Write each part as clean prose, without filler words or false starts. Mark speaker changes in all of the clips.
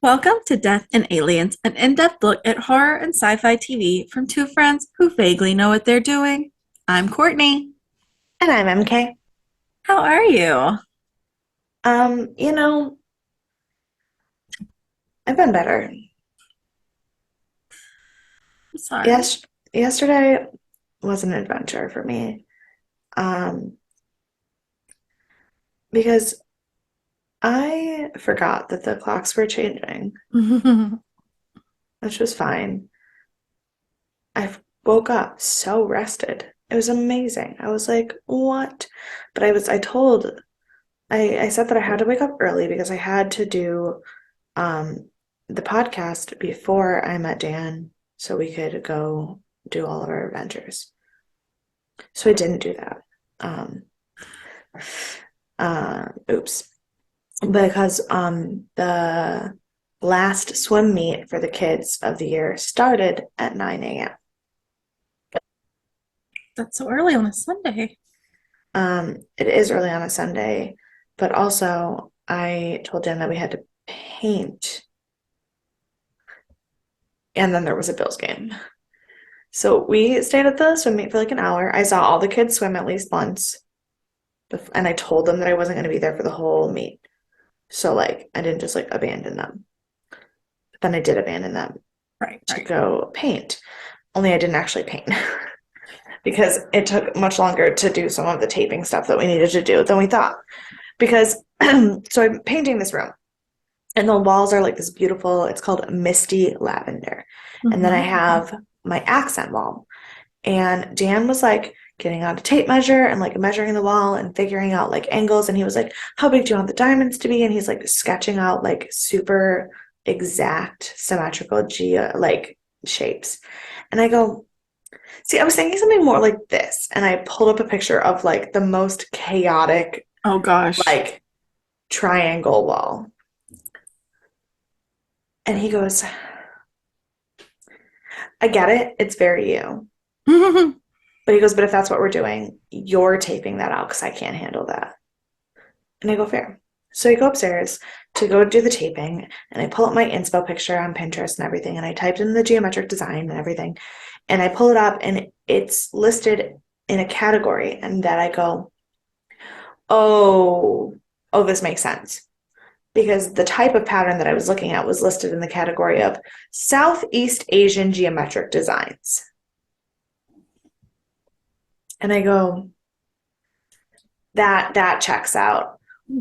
Speaker 1: Welcome to Death and Aliens, an in-depth look at horror and sci-fi TV from two friends who vaguely know what they're doing. I'm Courtney.
Speaker 2: And I'm MK.
Speaker 1: How are you?
Speaker 2: Um, you know, I've been better.
Speaker 1: I'm sorry.
Speaker 2: Yes, yesterday was an adventure for me. Um, because I forgot that the clocks were changing, which was fine. I woke up so rested. It was amazing. I was like, what? But I said that I had to wake up early because I had to do um the podcast before I met Dan so we could go do all of our adventures. So I didn't do that. Um, oops. Because the last swim meet for the kids of the year started at 9 a.m.
Speaker 1: That's so early on a Sunday.
Speaker 2: It is early on a Sunday, but also I told Jen that we had to paint, and then there was a Bills game. So we stayed at the swim meet for like an hour. I saw all the kids swim at least once, and I told them that I wasn't going to be there for the whole meet. So like I didn't just like abandon them. But then I did abandon them
Speaker 1: Right,
Speaker 2: to
Speaker 1: right.
Speaker 2: go paint. Only I didn't actually paint because it took much longer to do some of the taping stuff that we needed to do than we thought. Because so I'm painting this room and the walls are like this beautiful, it's called misty lavender. And then I
Speaker 1: Mm-hmm.
Speaker 2: have my accent wall. And Dan was like getting out a tape measure and like measuring the wall and figuring out like angles. And he was like, how big do you want the diamonds to be? And he's like sketching out like super exact symmetrical like shapes. And I go, see, I was thinking something more like this. And I pulled up a picture of like the most chaotic,
Speaker 1: Oh gosh.
Speaker 2: like triangle wall. And he goes, I get it. It's very you. But he goes, but if that's what we're doing, you're taping that out because I can't handle that. And I go, fair. So I go upstairs to go do the taping and I pull up my inspo picture on Pinterest and everything. And I typed in the geometric design and everything. And I pull it up and it's listed in a category. And that I go, oh, oh, this makes sense. Because the type of pattern that I was looking at was listed in the category of Southeast Asian geometric designs. And I go, that checks out.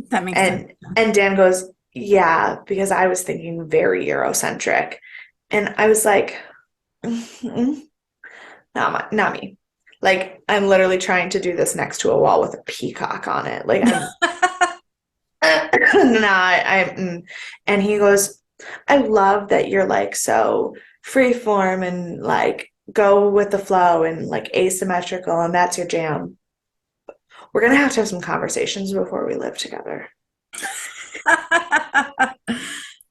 Speaker 1: That makes sense.
Speaker 2: And Dan goes, yeah, because I was thinking very Eurocentric. And I was like, mm-hmm, not me. Like I'm literally trying to do this next to a wall with a peacock on it. Like I'm and he goes, I love that you're like so freeform and like go with the flow and like asymmetrical and that's your jam. We're gonna have to have some conversations before we live together.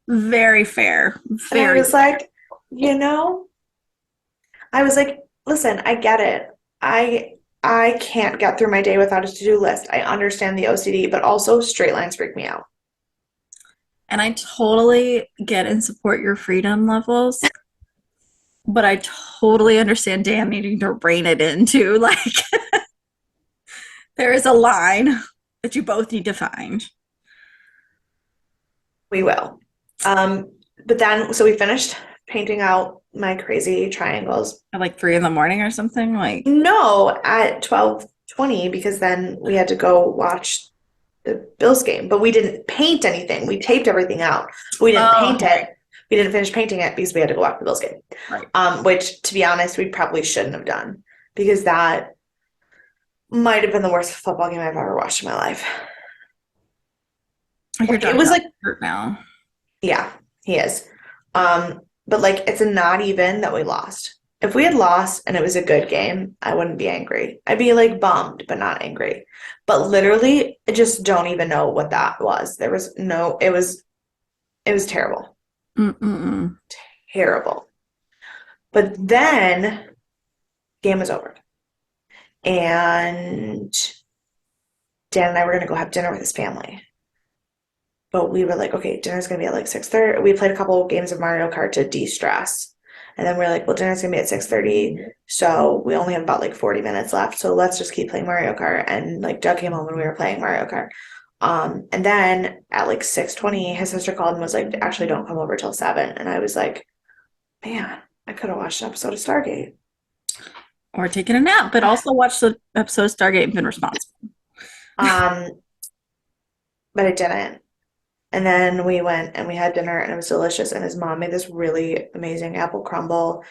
Speaker 1: Very fair.
Speaker 2: And I
Speaker 1: Very
Speaker 2: was
Speaker 1: fair.
Speaker 2: like, you know, I was like, listen, I get it. I can't get through my day without a to-do list. I understand the OCD, but also straight lines freak me out.
Speaker 1: And I totally get and support your freedom levels, but I totally understand Dan needing to rein it in too. Like there is a line that you both need to find.
Speaker 2: We will. Um, but then so we finished painting out my crazy triangles.
Speaker 1: At like 3 in the morning or something. Like,
Speaker 2: No, at 12:20 because then we had to go watch the Bills game, but we didn't paint anything. We taped everything out. We didn't
Speaker 1: oh,
Speaker 2: paint
Speaker 1: okay.
Speaker 2: it. We didn't finish painting it because we had to go watch the Bills game.
Speaker 1: Right.
Speaker 2: Which to be honest, we probably shouldn't have done because that might have been the worst football game I've ever watched in my life.
Speaker 1: Your
Speaker 2: Like it
Speaker 1: dog's
Speaker 2: was
Speaker 1: not
Speaker 2: like,
Speaker 1: hurt now.
Speaker 2: yeah, he is. But like it's not even that we lost. If we had lost and it was a good game, I wouldn't be angry. I'd be like bummed, but not angry. But literally, I just don't even know what that was. There was no, it was terrible.
Speaker 1: Mm-mm-mm.
Speaker 2: Terrible. But then game was over. And Dan and I were gonna go have dinner with his family. but we were like, okay, dinner's gonna be at like 6:30. We played a couple games of Mario Kart to de-stress. And then we're like, well, dinner's gonna be at 6:30. So we only have about like 40 minutes left. So let's just keep playing Mario Kart. And like Doug came home and we were playing Mario Kart. And then at like 6:20, his sister called and was like, actually don't come over till 7. And I was like, man, I could have watched an episode of Stargate.
Speaker 1: Or taking a nap, but also watch the episode of Stargate and been responsible.
Speaker 2: Um, but I didn't. And then we went and we had dinner and it was delicious. And his mom made this really amazing apple crumble.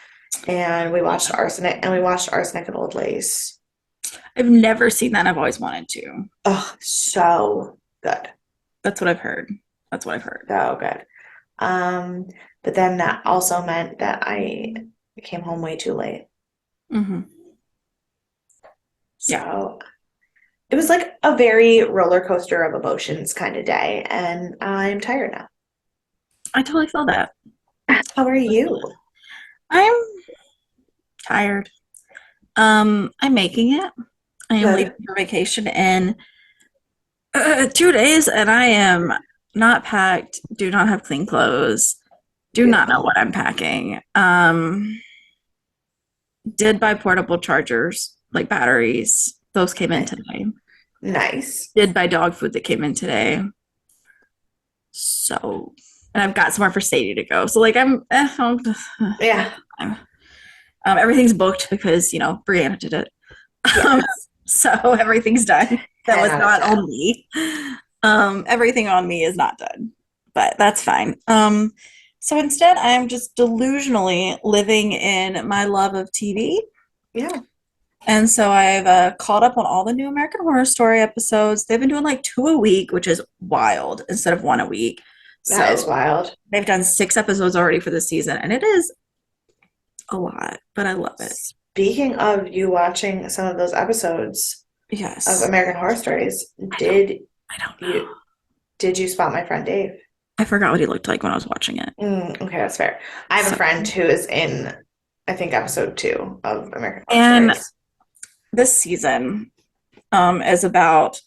Speaker 2: And we watched Arsenic and Old Lace.
Speaker 1: I've never seen that. I've always wanted to.
Speaker 2: Oh, so good.
Speaker 1: That's what I've heard. That's what I've heard.
Speaker 2: So good. Um, but then that also meant that I came home way too late.
Speaker 1: Mm-hmm. Yeah,
Speaker 2: So it was like a very roller coaster of emotions kind of day. And I'm tired now.
Speaker 1: I totally feel that.
Speaker 2: How are you?
Speaker 1: I'm tired. I'm making it. I am leaving
Speaker 2: Good.
Speaker 1: for vacation in 2 days, and I am not packed. Do not have clean clothes. Do not know
Speaker 2: Beautiful.
Speaker 1: what I'm packing. Did buy portable chargers, like batteries. Those came in
Speaker 2: Nice.
Speaker 1: today.
Speaker 2: Nice.
Speaker 1: Did buy dog food that came in today. So, and I've got somewhere for Sadie to go. So, like,
Speaker 2: Yeah.
Speaker 1: I'm everything's booked because Brianna did it. Um,
Speaker 2: Yes.
Speaker 1: so everything's done. That
Speaker 2: 10
Speaker 1: was
Speaker 2: out of
Speaker 1: not
Speaker 2: 10.
Speaker 1: on me. Everything on me is not done, but that's fine. So instead, I am just delusionally living in my love of TV.
Speaker 2: Yeah.
Speaker 1: And so I've caught up on all the new American Horror Story episodes. They've been doing like two a week, which is wild, instead of one a week.
Speaker 2: That is
Speaker 1: So
Speaker 2: wild.
Speaker 1: they've done 6 episodes already for the season, and it is a lot, but I love it.
Speaker 2: Speaking of you watching some of those episodes of
Speaker 1: Yes.
Speaker 2: American Horror Stories,
Speaker 1: I don't I don't know.
Speaker 2: you did you spot my friend Dave?
Speaker 1: I forgot what he looked like when I was watching it.
Speaker 2: Okay, that's fair. I have a
Speaker 1: So,
Speaker 2: friend who is in, I think, episode 2 of American Horror
Speaker 1: and
Speaker 2: Stories.
Speaker 1: this season is about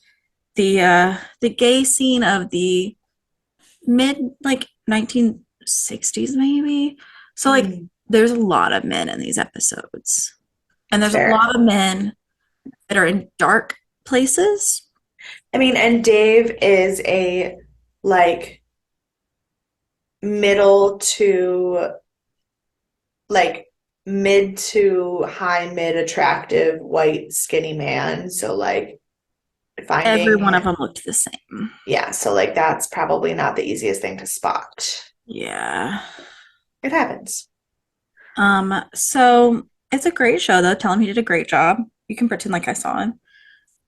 Speaker 1: the gay scene of the mid like 1960s maybe. So like
Speaker 2: Mm,
Speaker 1: there's a lot of men in these episodes. And
Speaker 2: that's
Speaker 1: there's a
Speaker 2: fair.
Speaker 1: lot of men that are in dark places.
Speaker 2: I mean, and Dave is a like middle to like mid to high mid attractive white skinny man. So like
Speaker 1: Every one
Speaker 2: finding
Speaker 1: of them looked the same.
Speaker 2: yeah, so like that's probably not the easiest thing to spot.
Speaker 1: Yeah.
Speaker 2: It happens.
Speaker 1: So it's a great show though. Tell him he did a great job. You can pretend like I saw him.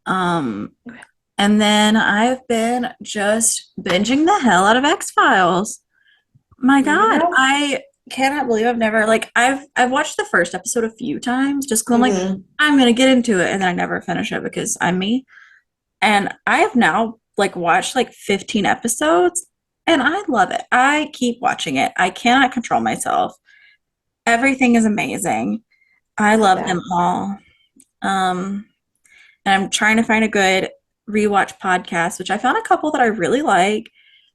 Speaker 1: Um, and then I've been just binging the hell out of X-Files. My
Speaker 2: You
Speaker 1: God,
Speaker 2: know?
Speaker 1: I cannot believe I've never like I've watched the first episode a few times just because I'm like
Speaker 2: Hmm.
Speaker 1: I'm gonna get into it and then I never finish it because I'm me. And I have now like watched like 15 episodes and I love it. I keep watching it. I cannot control myself. Everything is amazing. I
Speaker 2: Love
Speaker 1: love them
Speaker 2: that.
Speaker 1: all. Um, and I'm trying to find a good rewatch podcast, which I found a couple that I really like.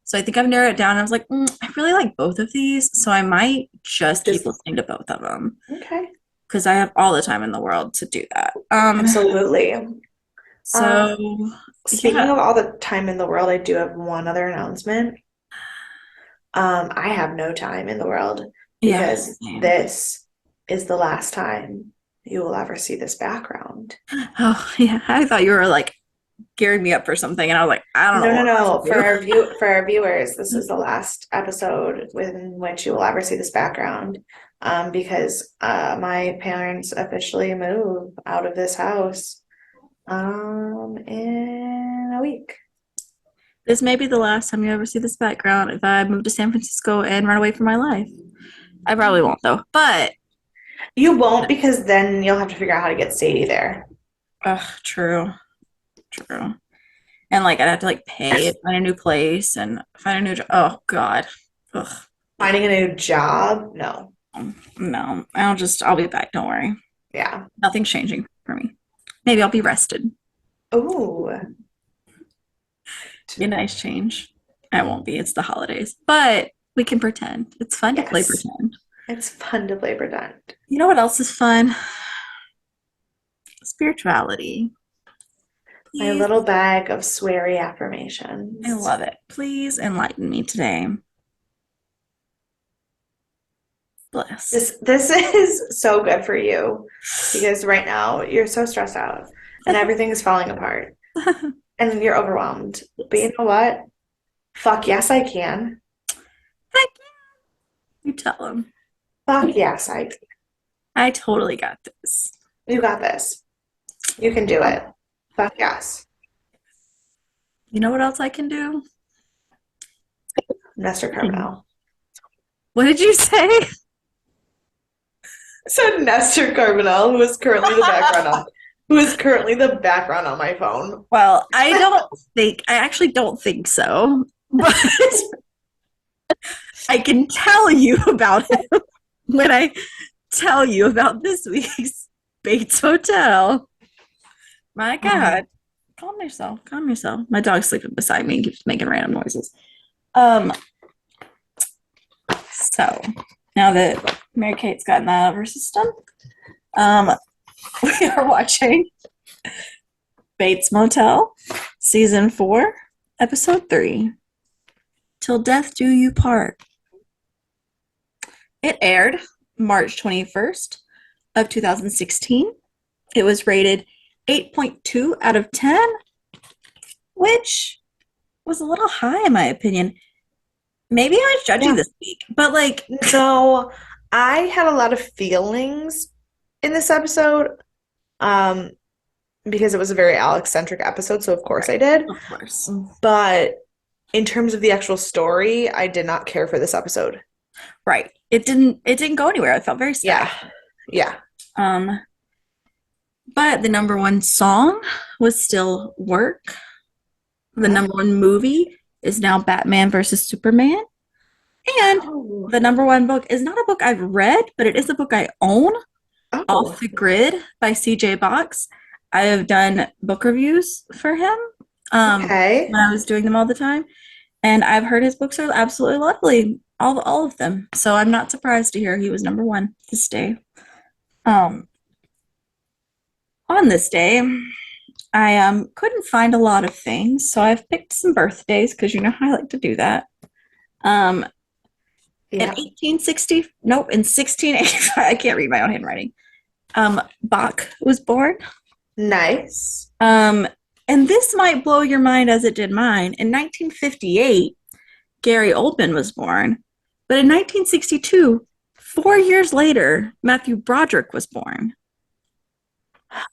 Speaker 1: So I think I've narrowed it down. I was like, I really like both of these, so I might just keep
Speaker 2: Just
Speaker 1: listening to both of them
Speaker 2: okay.
Speaker 1: because I have all the time in the world to do that.
Speaker 2: Absolutely. Um,
Speaker 1: So
Speaker 2: speaking
Speaker 1: yeah,
Speaker 2: of all the time in the world, I do have one other announcement. I have no time in the world
Speaker 1: yeah,
Speaker 2: because
Speaker 1: same.
Speaker 2: this is the last time you will ever see this background.
Speaker 1: Oh yeah, I thought you were like gearing me up for something, and I was like, I don't know
Speaker 2: No, no,
Speaker 1: what
Speaker 2: no. For
Speaker 1: else
Speaker 2: for our viewers, this is the last episode in which you will ever see this background. Because my parents officially move out of this house in a week.
Speaker 1: This may be the last time you ever see this background if I move to San Francisco and run away from my life. I probably won't though. But
Speaker 2: You won't because then you'll have to figure out how to get Sadie there.
Speaker 1: true, true. And like I'd have to like pay, find a new place, and find a new job. Oh God, ugh,
Speaker 2: Finding a new job? No.
Speaker 1: no. I'll be back. Don't worry.
Speaker 2: Yeah.
Speaker 1: Nothing's changing for me. Maybe I'll be rested.
Speaker 2: Ooh.
Speaker 1: Be a nice change. I won't be. It's the holidays, but we can pretend. It's fun to play
Speaker 2: Yes,
Speaker 1: pretend.
Speaker 2: it's fun to play pretend.
Speaker 1: You know what else is fun? Spirituality.
Speaker 2: My
Speaker 1: Please,
Speaker 2: little bag of sweary
Speaker 1: I
Speaker 2: affirmations.
Speaker 1: love it. Please enlighten me today. Bliss.
Speaker 2: This is so good for you because right now you're so stressed out and everything is falling apart and you're overwhelmed. But you know what? Fuck yes, I can.
Speaker 1: Heck, you tell them.
Speaker 2: Fuck yes, I can.
Speaker 1: I totally got this.
Speaker 2: You got this. You can do
Speaker 1: Um,
Speaker 2: it. Fuck yes.
Speaker 1: you know what else I can do?
Speaker 2: Nestor Carbonell.
Speaker 1: What did you say?
Speaker 2: So Nestor Carbonell, who is currently the background on who is currently the background on my phone.
Speaker 1: Well, I actually don't think so, but I can tell you about it when I tell you about this week's Bates Hotel. My God. Calm yourself. Calm yourself. My dog's sleeping beside me and keeps making random noises. Um, so now that Mary Kate's gotten that out of her system, um, we are watching Bates Motel, season 4, episode 3. Till Death Do You Part. It aired March 21st of 2016. It was rated 8.2 out of 10, which was a little high in my opinion. Maybe I was judging
Speaker 2: Yeah.
Speaker 1: this week, but like,
Speaker 2: So I had a lot of feelings in this episode, um, because it was a very Alex-centric episode, so of course I did.
Speaker 1: of course,
Speaker 2: But in terms of the actual story, I did not care for this episode.
Speaker 1: right. It didn't go anywhere. I felt very
Speaker 2: Yeah.
Speaker 1: stagnant.
Speaker 2: Yeah.
Speaker 1: Um, but the number one song was still Work. The number one movie is now Batman versus Superman. And
Speaker 2: Oh.
Speaker 1: the number one book is not a book I've read, but it is a book I own.
Speaker 2: Oh.
Speaker 1: Off the Grid by CJ Box. I have done book reviews for him
Speaker 2: Okay.
Speaker 1: when I was doing them all the time. And I've heard his books are absolutely lovely, all of them. So I'm not surprised to hear he was number one this day. On this day, I couldn't find a lot of things, so I've picked some birthdays because you know how I like to do that. In
Speaker 2: Yeah.
Speaker 1: 1860, nope, in 1685, I can't read my own handwriting. Bach was born.
Speaker 2: Nice.
Speaker 1: And this might blow your mind as it did mine. In 1958, Gary Oldman was born. But in 1962, 4 years later, Matthew Broderick was born.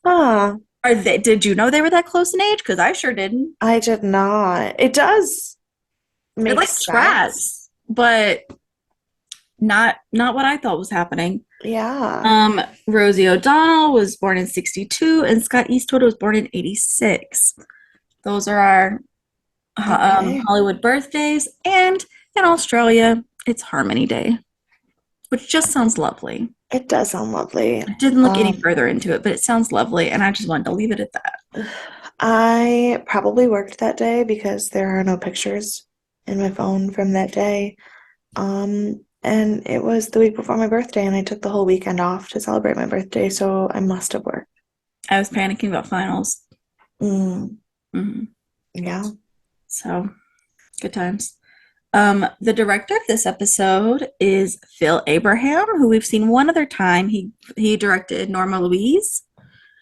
Speaker 2: Huh.
Speaker 1: Did you know they were that close in age? Because I sure didn't.
Speaker 2: I did not. It does
Speaker 1: It
Speaker 2: make
Speaker 1: like
Speaker 2: sense.
Speaker 1: tracks, but not what I thought was happening.
Speaker 2: Yeah.
Speaker 1: Rosie O'Donnell was born in 62, and Scott Eastwood was born in 86. Those are our
Speaker 2: Okay.
Speaker 1: Hollywood birthdays. And in Australia, it's Harmony Day, which just sounds lovely.
Speaker 2: It does sound lovely.
Speaker 1: I didn't look any further into it, but it sounds lovely, and I just wanted to leave it at that.
Speaker 2: I probably worked that day because there are no pictures in my phone from that day. And it was the week before my birthday, and I took the whole weekend off to celebrate my birthday, so I must have worked.
Speaker 1: I was panicking about finals.
Speaker 2: Mm,
Speaker 1: hmm
Speaker 2: yeah.
Speaker 1: So, good times. The director of this episode is Phil Abraham, who we've seen one other time. He directed Norma Louise,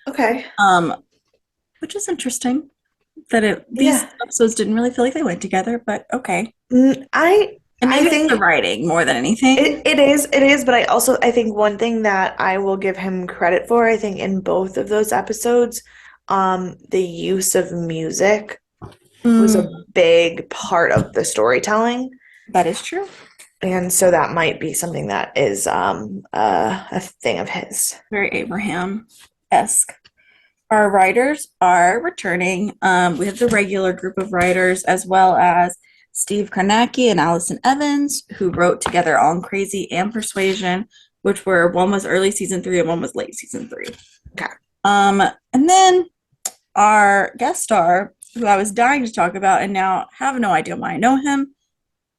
Speaker 2: Okay.
Speaker 1: which is interesting that these
Speaker 2: Yeah.
Speaker 1: episodes didn't really feel like they went together, but okay. And
Speaker 2: I
Speaker 1: maybe it's
Speaker 2: think
Speaker 1: the writing more than anything.
Speaker 2: it is, but I think one thing that I will give him credit for, I think in both of those episodes, the use of music was a big part of the storytelling.
Speaker 1: That is true.
Speaker 2: And so that might be something that is a thing of his.
Speaker 1: Very Abraham-esque. Our writers are returning. We have the regular group of writers as well as Steve Karnacki and Allison Evans, who wrote together On Crazy and Persuasion, which were one was early season 3 and one was late season 3.
Speaker 2: Okay.
Speaker 1: And then our guest star who I was dying to talk about, and now have no idea why I know him,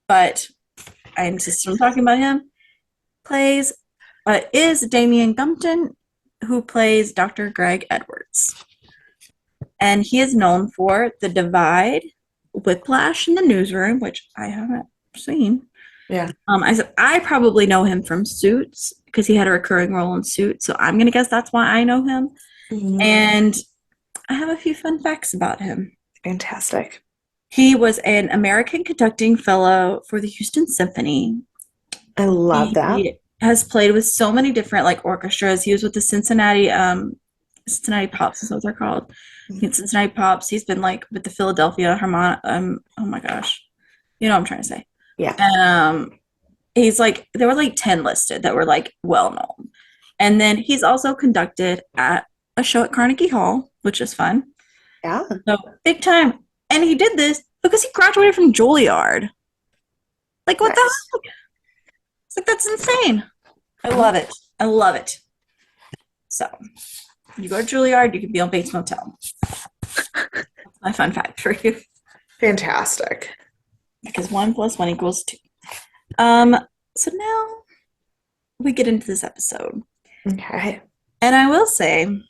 Speaker 1: but I insist on talking about him, plays is Damian Gumpton, who plays Dr. Greg Edwards. And he is known for The Divide, Whiplash in the Newsroom, which I haven't seen.
Speaker 2: Yeah.
Speaker 1: I probably know him from Suits because he had a recurring role in Suits, so I'm gonna guess that's why I know him. And I have a few fun facts about him.
Speaker 2: Fantastic.
Speaker 1: He was an American Conducting Fellow for the Houston Symphony.
Speaker 2: I love that.
Speaker 1: He has played with so many different like orchestras. He was with the Cincinnati Pops is what they're called. Cincinnati Pops. He's been like with the Philadelphia Harmonic. Oh my gosh, you know what I'm trying to say.
Speaker 2: Yeah.
Speaker 1: And he's like there were like 10 listed that were like well known. And then he's also conducted at a show at Carnegie Hall, which is fun.
Speaker 2: Yeah.
Speaker 1: So big time. And he did this because he graduated from Juilliard. Like what the heck? It's like that's insane. I love it. I love it. So you go to Juilliard, you can be on Bates Motel. That's my fun fact for you.
Speaker 2: Fantastic.
Speaker 1: Because 1 + 1 = 2. So now we get into this episode.
Speaker 2: Okay.
Speaker 1: And I will say,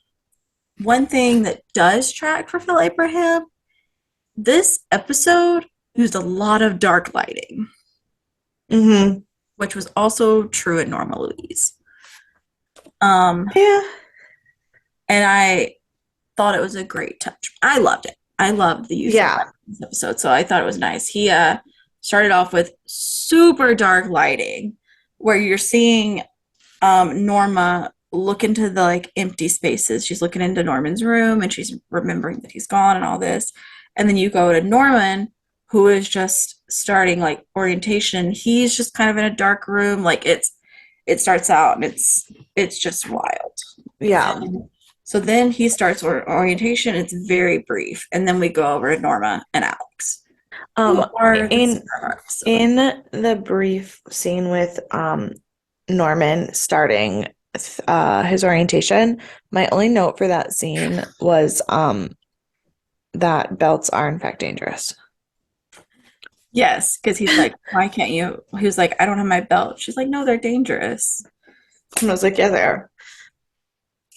Speaker 1: one thing that does track for Phil Abraham, this episode used a lot of dark lighting, which was also true in Norma Louise.
Speaker 2: Yeah.
Speaker 1: And I thought it was a great touch. I loved it. I loved the use of lighting in this episode, so I thought it was nice. He started off with super dark lighting, where you're seeing Norma look into the like empty spaces. She's looking into Norman's room and she's remembering that he's gone and all this. And then you go to Norman, who is just starting like orientation. He's just kind of in a dark room. Like it starts out and it's just wild.
Speaker 2: Yeah.
Speaker 1: So then he starts orientation. It's very brief. And then we go over to Norma and Alex.
Speaker 2: In the brief scene with Norman starting his orientation, my only note for that scene was that belts are in fact dangerous.
Speaker 1: Yes, because he's like, why can't you? He was like, I don't have my belt. She's like, no, they're dangerous.
Speaker 2: And I was like, yeah, they are.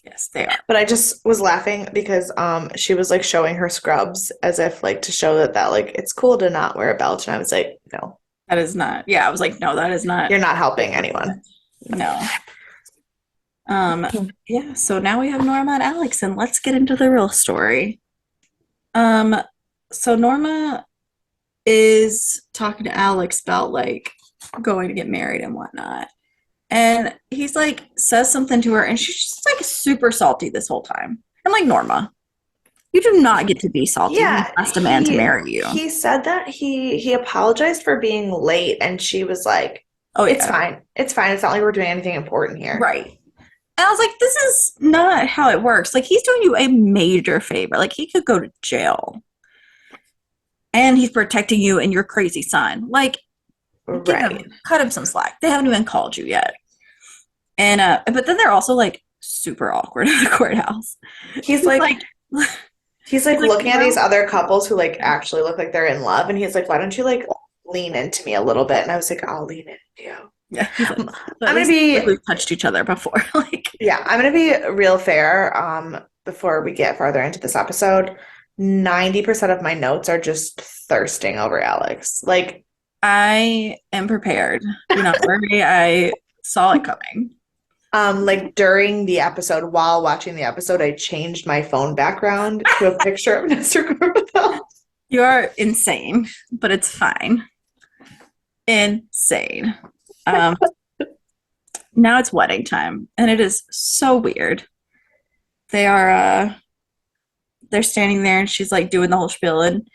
Speaker 1: Yes, they are.
Speaker 2: But I just was laughing because she was like showing her scrubs as if like to show that like it's cool to not wear a belt. And I was like, no.
Speaker 1: That is not. Yeah, I was like, no, that is not.
Speaker 2: You're not helping anyone.
Speaker 1: No. Yeah, so now we have Norma and Alex, and let's get into the real story. So Norma is talking to Alex about like going to get married and whatnot. And he's like says something to her, and she's just like super salty this whole time. And like, Norma, you do not get to be salty.
Speaker 2: Yeah,
Speaker 1: you asked a man to marry you.
Speaker 2: He said that he apologized for being late, and she was like,
Speaker 1: oh, yeah.
Speaker 2: It's fine. It's fine. It's not like we're doing anything important here.
Speaker 1: Right. And I was like, this is not how it works. Like, he's doing you a major favor. Like, he could go to jail. And he's protecting you and your crazy son. Like,
Speaker 2: right.
Speaker 1: Cut him some slack. They haven't even called you yet. And but then they're also like super awkward at the courthouse.
Speaker 2: He's like looking at these other couples who like actually look like they're in love, and he's like, why don't you like lean into me a little bit? And I was like, I'll lean into you.
Speaker 1: Yeah, like,
Speaker 2: I'm gonna be.
Speaker 1: Like we've touched each other before. Like,
Speaker 2: yeah, I'm gonna be real fair. Before we get farther into this episode, 90% of my notes are just thirsting over Alex. Like,
Speaker 1: I am prepared. Do not worry. I saw it coming.
Speaker 2: Like during the episode, while watching the episode, I changed my phone background to a picture of Mr. Corbell.
Speaker 1: You are insane, but it's fine. Insane. Now it's wedding time, and it is so weird. They're standing there, and she's like doing the whole spiel, and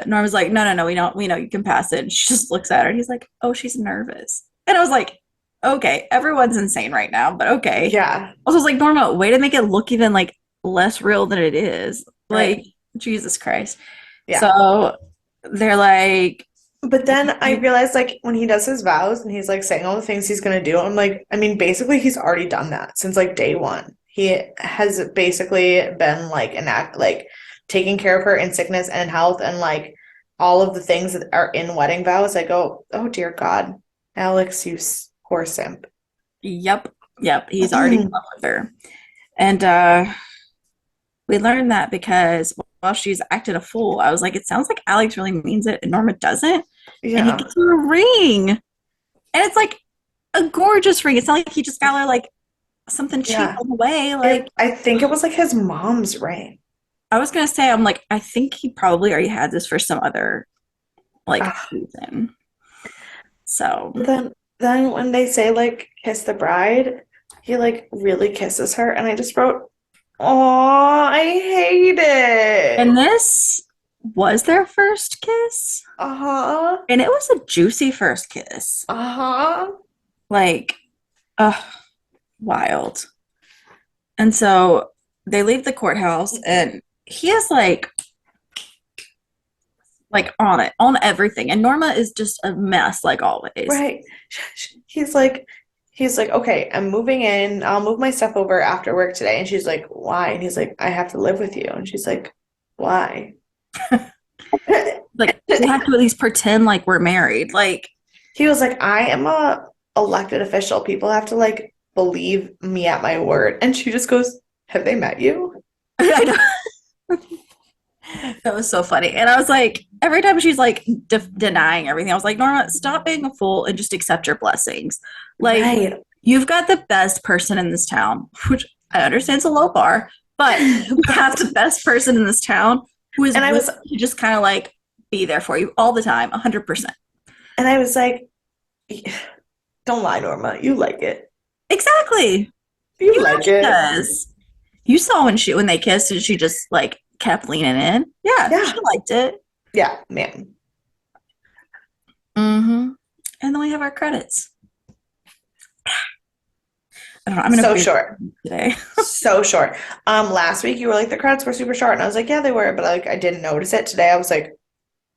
Speaker 1: Norma's like, no, we know you can pass it. And she just looks at her, and he's like, oh, she's nervous. And I was like, okay, everyone's insane right now, but okay.
Speaker 2: Yeah.
Speaker 1: Also, I was like, Norma, way to make it look even like less real than it is.
Speaker 2: Right.
Speaker 1: Like, Jesus Christ.
Speaker 2: Yeah.
Speaker 1: So they're like,
Speaker 2: but then I realized, like, when he does his vows and he's like saying all the things he's gonna do, I'm like, I mean, basically he's already done that since like day one. He has basically been like taking care of her in sickness and in health and like all of the things that are in wedding vows, I go, oh dear God, Alex, you poor simp.
Speaker 1: Yep. Yep. He's already in love with her. And we learned that because while she's acted a fool, I was like, it sounds like Alex really means it and Norma doesn't. And he
Speaker 2: Yeah.
Speaker 1: gets her a ring. And it's like a gorgeous ring. It's not like he just got her like something cheap
Speaker 2: Yeah.
Speaker 1: on the way. Like,
Speaker 2: I think it was like his mom's ring.
Speaker 1: I was gonna say, I'm like, I think he probably already had this for some other like
Speaker 2: Ah.
Speaker 1: reason. So
Speaker 2: Then when they say like kiss the bride, he like really kisses her, and I just wrote, "Oh, I hate it."
Speaker 1: and this was their first kiss.
Speaker 2: Uh-huh.
Speaker 1: And it was a juicy first kiss.
Speaker 2: Uh-huh.
Speaker 1: Like, wild. And so they leave the courthouse and he is like on it, on everything. And Norma is just a mess like always.
Speaker 2: Right. He's like "Okay, I'm moving in. I'll move my stuff over after work today." And she's like, "Why?" And he's like, "I have to live with you." And she's like, "Why?"
Speaker 1: Like we have to at least pretend like we're married. Like
Speaker 2: He was like, "I am a elected official. People have to like believe me at my word." And she just goes, "Have they met you?"
Speaker 1: I know. That was so funny. And I was like, every time she's like denying everything, I was like, Norma, stop being a fool and just accept your blessings. Like,
Speaker 2: Right.
Speaker 1: you've got the best person in this town, which I understand is a low bar, but you have the best person in this town who is
Speaker 2: And I
Speaker 1: willing
Speaker 2: was
Speaker 1: to just kind of like be there for you all the time, 100%.
Speaker 2: and I was like, "Don't lie, Norma. You like it.
Speaker 1: Exactly.
Speaker 2: You
Speaker 1: You know
Speaker 2: like
Speaker 1: she
Speaker 2: it."
Speaker 1: does. You saw when they kissed and she just like kept leaning in. Yeah, she
Speaker 2: Yeah.
Speaker 1: liked it.
Speaker 2: Yeah, man.
Speaker 1: Mm-hmm. And then we have our credits. I don't know. I'm gonna
Speaker 2: So
Speaker 1: breathe
Speaker 2: short.
Speaker 1: today.
Speaker 2: So short. Last week you were like the credits were super short, and I was like, yeah, they were, but like I didn't notice it. Today I was like,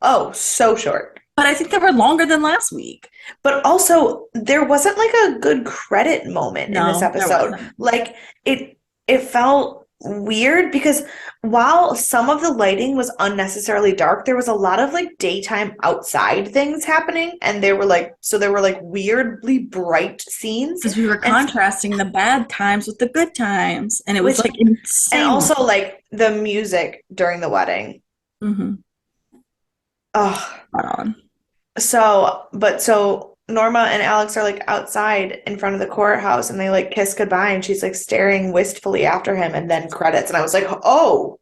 Speaker 2: oh, so short.
Speaker 1: But I think they were longer than last week.
Speaker 2: But also there wasn't like a good credit moment in this
Speaker 1: No, there
Speaker 2: episode.
Speaker 1: wasn't.
Speaker 2: Like it felt weird because while some of the lighting was unnecessarily dark, there was a lot of like daytime outside things happening, and there were like weirdly bright scenes.
Speaker 1: Because we were
Speaker 2: And
Speaker 1: contrasting the bad times with the good times. And it was
Speaker 2: which
Speaker 1: like
Speaker 2: and
Speaker 1: insane.
Speaker 2: also like the music during the wedding.
Speaker 1: Mm-hmm.
Speaker 2: Oh,
Speaker 1: Spot on.
Speaker 2: so Norma and Alex are like outside in front of the courthouse and they like kiss goodbye and she's like staring wistfully after him and then credits and I was like, "Oh,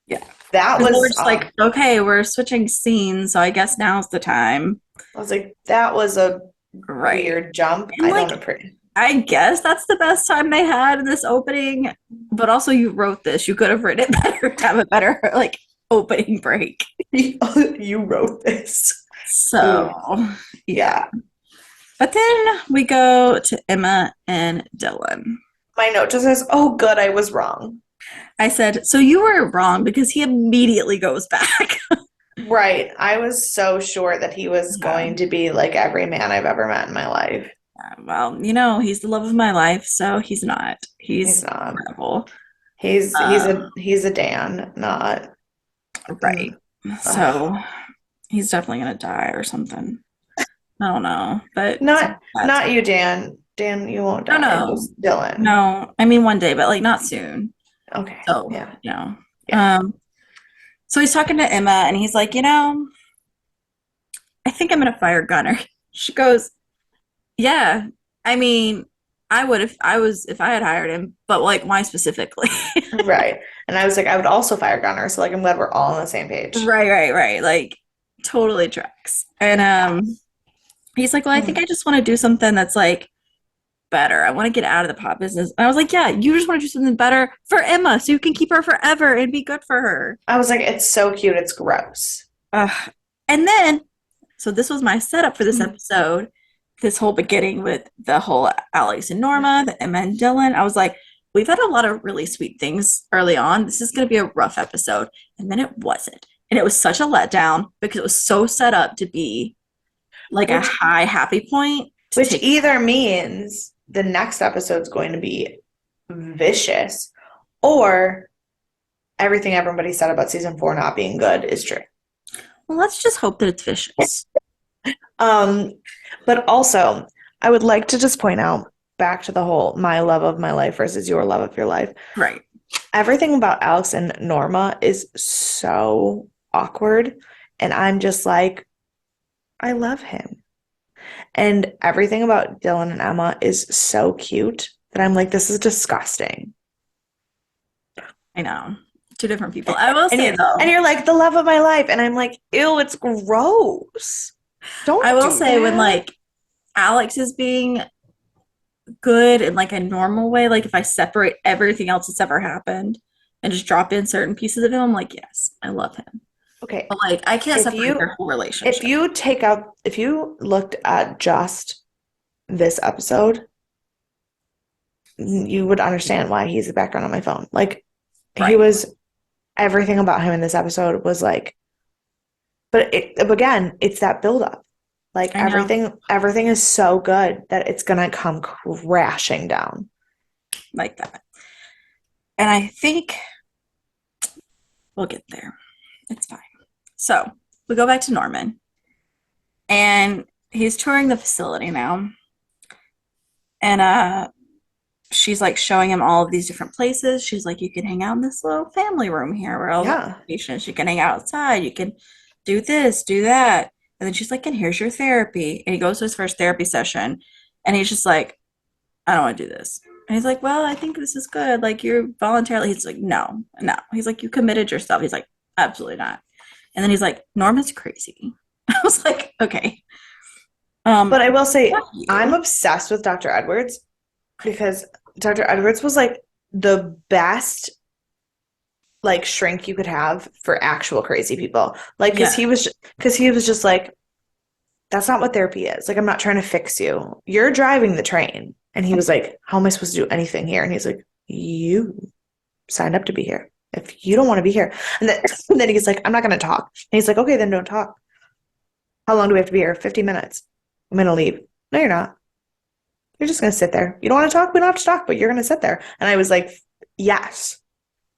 Speaker 1: Yeah.
Speaker 2: that
Speaker 1: Because they were
Speaker 2: was
Speaker 1: just like, okay, we're switching scenes, so I guess now's the time.
Speaker 2: I was like, that was a
Speaker 1: Right.
Speaker 2: weird jump.
Speaker 1: And
Speaker 2: I don't
Speaker 1: like,
Speaker 2: appreciate."
Speaker 1: I guess that's the best time they had in this opening. But also, you wrote this. You could have written it better to have a better like opening break.
Speaker 2: You wrote this.
Speaker 1: So,
Speaker 2: Ugh.
Speaker 1: yeah.
Speaker 2: Yeah.
Speaker 1: But then we go to Emma and Dylan.
Speaker 2: My note just says, "Oh, good, I was wrong."
Speaker 1: I said, so you were wrong because he immediately goes back.
Speaker 2: Right. I was so sure that he was
Speaker 1: Yeah.
Speaker 2: going to be like every man I've ever met in my life.
Speaker 1: Well, he's the love of my life, so he's not.
Speaker 2: He's
Speaker 1: He's
Speaker 2: not.
Speaker 1: incredible.
Speaker 2: He's
Speaker 1: Um,
Speaker 2: a Dan, not
Speaker 1: right.
Speaker 2: ugh.
Speaker 1: So he's definitely gonna die or something. I don't know, but
Speaker 2: Not
Speaker 1: that's
Speaker 2: not you, Dan. Dan, you won't
Speaker 1: no,
Speaker 2: die.
Speaker 1: no,
Speaker 2: Just Dylan.
Speaker 1: no. I mean, one day, but like not soon.
Speaker 2: Okay.
Speaker 1: So,
Speaker 2: Yeah.
Speaker 1: you know.
Speaker 2: Yeah.
Speaker 1: Um, so he's talking to Emma and he's like, I think I'm gonna fire Gunner. She goes, yeah. I mean, I would if I had hired him, but like why specifically?
Speaker 2: Right. And I was like, I would also fire Gunner, so like I'm glad we're all on the same page.
Speaker 1: Right, right, right. Like totally tracks. And
Speaker 2: Yeah.
Speaker 1: he's like, well, I think
Speaker 2: Hmm.
Speaker 1: I just want to do something that's like better. I want to get out of the pop business. And I was like, yeah, you just want to do something better for Emma so you can keep her forever and be good for her.
Speaker 2: I was like, it's so cute, it's gross.
Speaker 1: And then, so this was my setup for this
Speaker 2: Hmm.
Speaker 1: episode. This whole beginning with the whole Alex and Norma, the Emma and Dylan. I was like, we've had a lot of really sweet things early on. This is going to be a rough episode. And then it wasn't. And it was such a letdown because it was so set up to be like a
Speaker 2: Which
Speaker 1: high happy point to
Speaker 2: which
Speaker 1: take.
Speaker 2: either means the next episode's going to be vicious, or everything everybody said about season 4 not being good is true.
Speaker 1: Well, let's just hope that it's vicious.
Speaker 2: Um, but also, I would like to just point out back to the whole my love of my life versus your love of your life.
Speaker 1: Right.
Speaker 2: Everything about Alex and Norma is so awkward, and I'm just like, I love him. And everything about Dylan and Emma is so cute that I'm like, this is disgusting.
Speaker 1: I know. Two different people. I will
Speaker 2: And
Speaker 1: say though,
Speaker 2: you're like the love of my life, and I'm like, ew, it's gross.
Speaker 1: I
Speaker 2: Don't
Speaker 1: will
Speaker 2: do
Speaker 1: say when
Speaker 2: that.
Speaker 1: like Alex is being good in like a normal way, like if I separate everything else that's ever happened and just drop in certain pieces of him, I'm like, yes, I love him.
Speaker 2: Okay,
Speaker 1: But like I can't
Speaker 2: if
Speaker 1: separate
Speaker 2: you
Speaker 1: their whole
Speaker 2: if
Speaker 1: relationship.
Speaker 2: you take out if you looked at just this episode, you would understand why he's the background on my phone. Like he
Speaker 1: Right.
Speaker 2: was everything about him in this episode was like, but again, it's that buildup. Like
Speaker 1: I know.
Speaker 2: everything is so good that it's gonna come crashing down.
Speaker 1: Like that. And I think we'll get there. It's fine. So we go back to Norman and he's touring the facility now. And she's like showing him all of these different places. She's like, you can hang out in this little family room here where all the
Speaker 2: Yeah.
Speaker 1: patients, you can hang out outside, you can do this, do that. And then she's like, and here's your therapy. And he goes to his first therapy session and he's just like, I don't want to do this. And he's like, well, I think this is good. Like you're voluntarily. He's like, no, no. He's like, you committed yourself. He's like, absolutely not. And then he's like, Norma's crazy. I was like, okay.
Speaker 2: But I will say
Speaker 1: Fuck
Speaker 2: I'm
Speaker 1: you.
Speaker 2: obsessed with Dr. Edwards because Dr. Edwards was like the best like shrink you could have for actual crazy people. Like
Speaker 1: Yeah.
Speaker 2: because he was just like, that's not what therapy is. Like I'm not trying to fix you. You're driving the train. And he was like, how am I supposed to do anything here? And he's like, you signed up to be here. If you don't want to be here. And then, and then he's like, I'm not going to talk. And he's like, okay, then don't talk. How long do we have to be here? 50 minutes. I'm going to leave. No, you're not. You're just going to sit there. You don't want to talk? We don't have to talk, but you're going to sit there. And I was like, yes.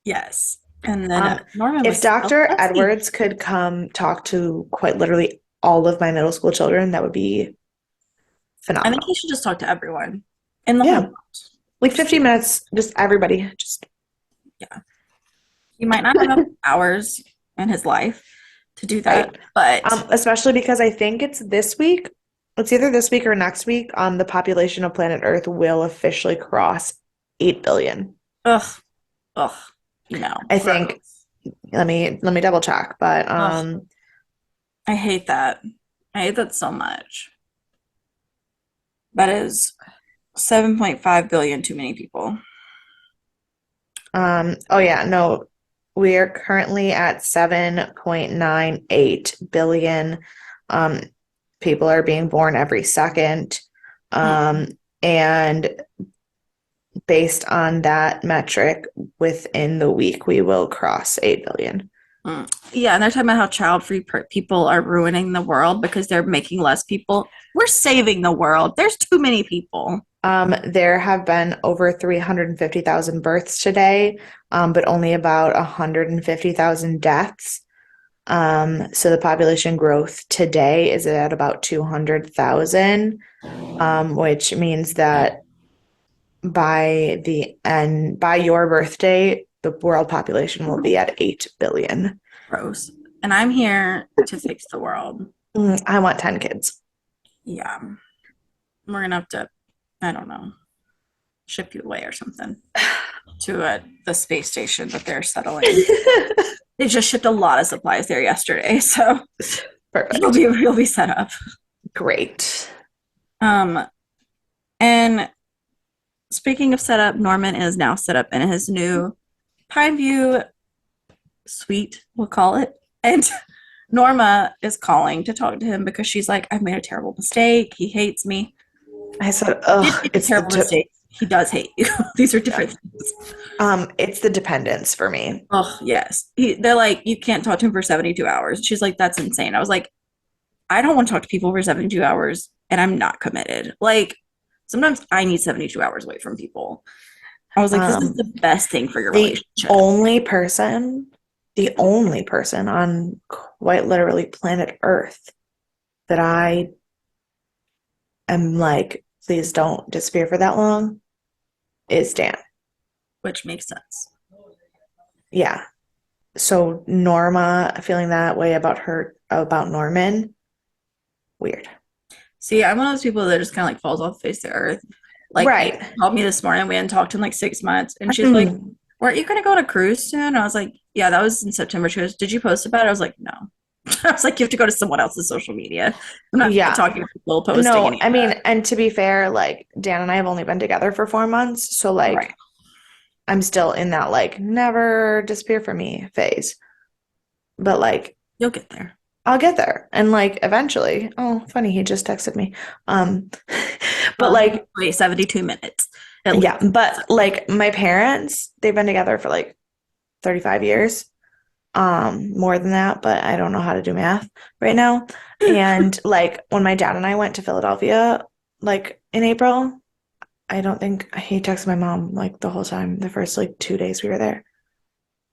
Speaker 1: Yes. And then
Speaker 2: Um,
Speaker 1: Norman
Speaker 2: if
Speaker 1: was so
Speaker 2: Dr.
Speaker 1: fussy.
Speaker 2: Edwards could come talk to quite literally all of my middle school children, that would be
Speaker 1: I think he
Speaker 2: phenomenal.
Speaker 1: should just talk to everyone in the whole
Speaker 2: Yeah.
Speaker 1: world.
Speaker 2: Like
Speaker 1: Just
Speaker 2: 50 minutes, just everybody. Just
Speaker 1: yeah. He might not have enough hours in his life to do that,
Speaker 2: right.
Speaker 1: but
Speaker 2: Especially because I think it's this week. It's either this week or next week. The population of planet Earth will officially cross 8 billion.
Speaker 1: ugh, ugh, no,
Speaker 2: I think.
Speaker 1: gross.
Speaker 2: Let me double check, but
Speaker 1: Ugh, I hate that. I hate that so much. That is 7.5 billion too many people.
Speaker 2: oh yeah, no, we're currently at 7.98 billion um people are being born every second.
Speaker 1: Mm,
Speaker 2: And based on that metric, within the week we will cross 8 billion.
Speaker 1: mm. Yeah, and they're talking about how child-free people are ruining the world because they're making less people. We're saving the world. There's too many people.
Speaker 2: There have been over 350,000 births today, but only about 150,000 deaths. So the population growth today is at about 200,000, which means that by your birthday, the world population will be at 8 billion.
Speaker 1: Gross. And I'm here to fix the world.
Speaker 2: I want 10 kids.
Speaker 1: Yeah. We're gonna have to, I don't know, ship you away or something to the space station that they're settling. They just shipped a lot of supplies there yesterday, so
Speaker 2: Perfect.
Speaker 1: you'll be set up.
Speaker 2: Great.
Speaker 1: Um, and speaking of setup, Norman is now set up in his new Pineview suite, we'll call it. And Norma is calling to talk to him because she's like, I've made a terrible mistake. He hates me.
Speaker 2: I said,
Speaker 1: He did
Speaker 2: "Ugh,
Speaker 1: make a terrible mistake. He does hate you. These are
Speaker 2: yeah.
Speaker 1: different things.
Speaker 2: It's the dependence for me."
Speaker 1: Oh, yes. They're like, you can't talk to him for 72 hours. She's like, that's insane. I was like, I don't want to talk to people for 72 hours and I'm not committed. Like, sometimes I need 72 hours away from people. I was like, this is
Speaker 2: Um,
Speaker 1: the best thing for your
Speaker 2: the
Speaker 1: relationship.
Speaker 2: only person, the only person on quite literally planet Earth that I am like, please don't disappear for that long is Dan.
Speaker 1: Which makes sense.
Speaker 2: Yeah. So Norma feeling that way about her, about Norman, weird.
Speaker 1: See, I'm one of those people that just kind of like falls off the face of the earth. Like, Amy
Speaker 2: Right.
Speaker 1: called me this morning. We hadn't talked in like 6 months. And she's like,
Speaker 2: Mm,
Speaker 1: weren't you going to go on a cruise soon? And I was like, yeah, that was in September. She goes, did you post about it? I was like, no. I was like, you have to go to someone else's social media. I'm not
Speaker 2: yeah.
Speaker 1: talking to people posting
Speaker 2: No,
Speaker 1: any
Speaker 2: I
Speaker 1: of
Speaker 2: mean,
Speaker 1: that.
Speaker 2: and to be fair, like Dan and I have only been together for 4 months, so like
Speaker 1: Right.
Speaker 2: I'm still in that like never disappear from me phase. But like
Speaker 1: You'll get there.
Speaker 2: I'll get there. And like eventually, oh, funny, he just texted me. Um, but
Speaker 1: Well,
Speaker 2: like,
Speaker 1: wait, 72 minutes at
Speaker 2: yeah,
Speaker 1: least.
Speaker 2: but
Speaker 1: So,
Speaker 2: like my parents, they've been together for like 35 years. More than that, but I don't know how to do math right now. And like when my dad and I went to Philadelphia, like in April, I don't think he texted my mom like the whole time, the first like 2 days we were there.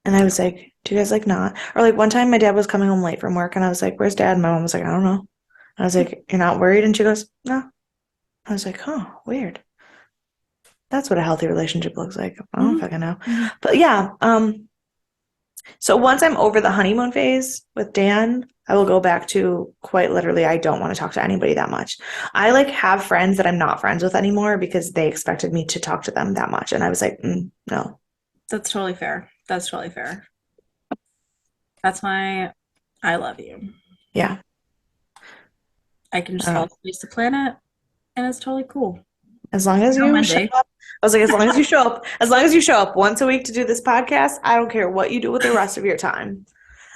Speaker 2: And I was like, do you guys like not? Or like one time my dad was coming home late from work and I was like, where's dad? And my mom was like, I don't know. I was like, you're not worried? And she goes, no. I was like, oh, weird. That's what a healthy relationship looks like. I don't
Speaker 1: mhm,
Speaker 2: fucking know.
Speaker 1: mhm.
Speaker 2: But yeah, so once I'm over the honeymoon phase with Dan, I will go back to quite literally, I don't want to talk to anybody that much. I like have friends that I'm not friends with anymore because they expected me to talk to them that much. And I was like, no.
Speaker 1: That's totally fair. That's totally fair. That's why I love you.
Speaker 2: Yeah.
Speaker 1: I can just
Speaker 2: I don't
Speaker 1: fall
Speaker 2: know.
Speaker 1: asleep the planet, and it's totally cool.
Speaker 2: As long as
Speaker 1: On
Speaker 2: you show
Speaker 1: Monday.
Speaker 2: up. I was like, as long as you show up, as long as you show up once a week to do this podcast, I don't care what you do with the rest of your time.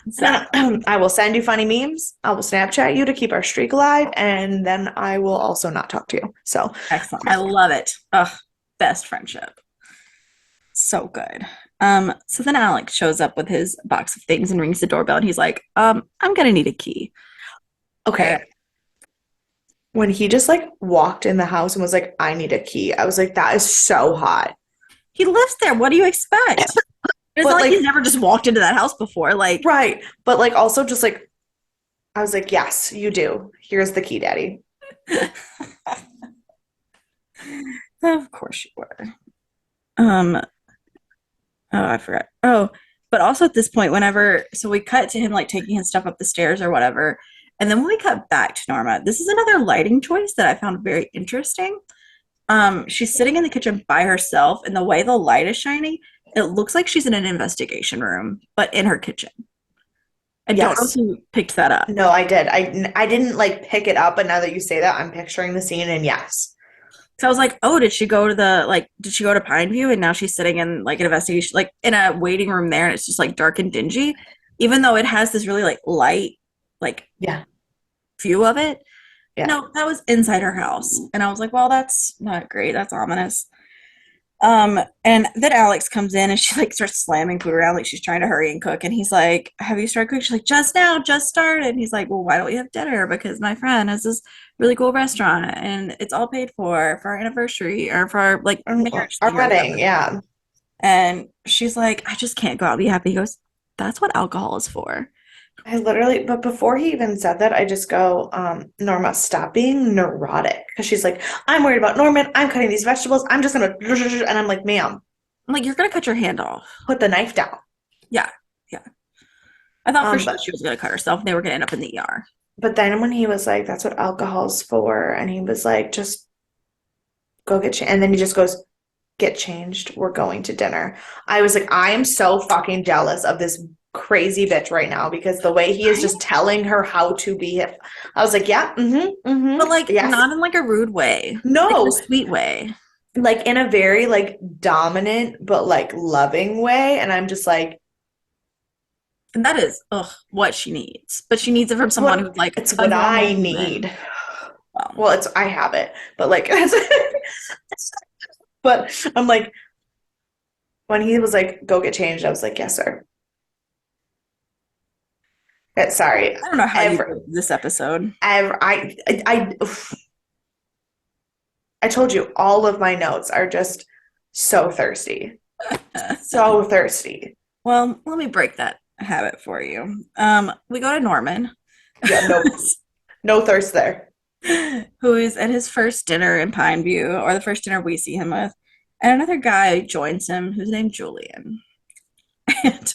Speaker 1: Exactly.
Speaker 2: I will send you funny memes. I will Snapchat you to keep our streak alive, and then I will also not talk to you. So,
Speaker 1: Excellent. I love it. Ugh, best friendship. So good. So then Alex shows up with his box of things and rings the doorbell, and he's like, I'm gonna need a key. And
Speaker 2: okay, when he just like walked in the house and was like, I need a key, I was like, that is so hot.
Speaker 1: he lives there. What do you expect? It's not
Speaker 2: But
Speaker 1: like he's
Speaker 2: like,
Speaker 1: never just walked into that house before. Like,
Speaker 2: right. But like, also just like, I was like, yes, you do. Here's the key, daddy.
Speaker 1: of course you were. Um, oh, I forgot. Oh, but also at this point, whenever so we cut to him like taking his stuff up the stairs or whatever, and then when we cut back to Norma, this is another lighting choice that I found very interesting. She's sitting in the kitchen by herself, and the way the light is shining, it looks like she's in an investigation room, but in her kitchen. I don't know if
Speaker 2: Yes.
Speaker 1: you picked that up.
Speaker 2: No, I did. I didn't like pick it up, but now that you say that, I'm picturing the scene, and yes.
Speaker 1: So I was like, oh, did she go to the like did she go to Pineview and now she's sitting in like an investigation like in a waiting room there and it's just like dark and dingy, even though it has this really like light like
Speaker 2: Yeah.
Speaker 1: view of it.
Speaker 2: Yeah.
Speaker 1: No, that was inside her house. And I was like, well, that's not great. That's ominous. And then Alex comes in and she like starts slamming food around like she's trying to hurry and cook. And he's like, have you started cooking? She's like, just now, just started. And he's like, well, why don't we have dinner? Because my friend has this really cool restaurant and it's all paid for our anniversary or for our like marriage
Speaker 2: Our
Speaker 1: thing or
Speaker 2: wedding,
Speaker 1: whatever.
Speaker 2: yeah.
Speaker 1: And she's like, I just can't go out and be happy. He goes, that's what alcohol is for.
Speaker 2: I literally, but before he even said that, I just go, Norma, stop being neurotic. Because she's like, I'm worried about Norman. I'm cutting these vegetables. I'm just gonna, and I'm like, ma'am,
Speaker 1: I'm like, you're gonna cut your hand off.
Speaker 2: put the knife down.
Speaker 1: Yeah, yeah. I thought for sure
Speaker 2: But
Speaker 1: she was gonna cut herself and they were gonna end up in the ER.
Speaker 2: then when he was like, that's what alcohol's for, and he was like, just go get changed, and then he just goes, get changed. We're going to dinner. I was like, I am so fucking jealous of this crazy bitch right now because the way he is
Speaker 1: Right?
Speaker 2: just telling her how to be him. I was like, yeah,
Speaker 1: But like
Speaker 2: yes.
Speaker 1: not in like a rude way, like in a
Speaker 2: No,
Speaker 1: sweet way.
Speaker 2: like in a very like dominant but like loving way. And I'm just like,
Speaker 1: And that is what she needs. But she needs it from someone who's like
Speaker 2: it's
Speaker 1: a
Speaker 2: what
Speaker 1: normal
Speaker 2: I
Speaker 1: human.
Speaker 2: need.
Speaker 1: Well,
Speaker 2: Well, it's I have it, but like but I'm like when he was like, go get changed, I was like, yes, sir. Sorry.
Speaker 1: I don't know how you
Speaker 2: Ever,
Speaker 1: did this episode.
Speaker 2: ever I told you all of my notes are just So thirsty. So thirsty.
Speaker 1: Well, let me break that habit for you. We go to Norman,
Speaker 2: Yeah, nope. No thirst there.
Speaker 1: who is at his first dinner in Pineview, or the first dinner we see him with, and another guy joins him who's named Julian. And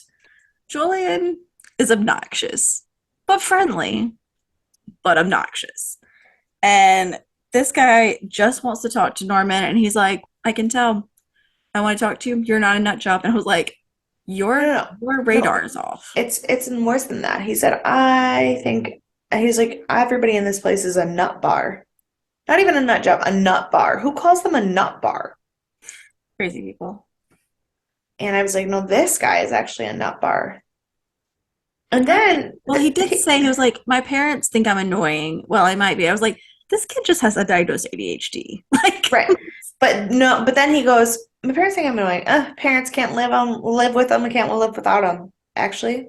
Speaker 1: Julian is obnoxious, but friendly, but obnoxious. And this guy just wants to talk to Norman, and he's like, I can tell. I want to talk to you. You're not a nut job. And I was like,
Speaker 2: No,
Speaker 1: your
Speaker 2: no, no.
Speaker 1: your
Speaker 2: No.
Speaker 1: radar is off.
Speaker 2: It's worse than that. He said, I think he's like, everybody in this place is a nut bar. Not even a nut job, a nut bar. Who calls them a nut bar?
Speaker 1: Crazy people.
Speaker 2: And I was like, no, this guy is actually a nut bar. And then,
Speaker 1: Well, he did say he was like, my parents think I'm annoying. Well, I might be. I was like, this kid just has a diagnosed ADHD. Like,
Speaker 2: right. But no, but then he goes, my parents think I'm annoying. Parents can't live with them. I can't live without them. Actually,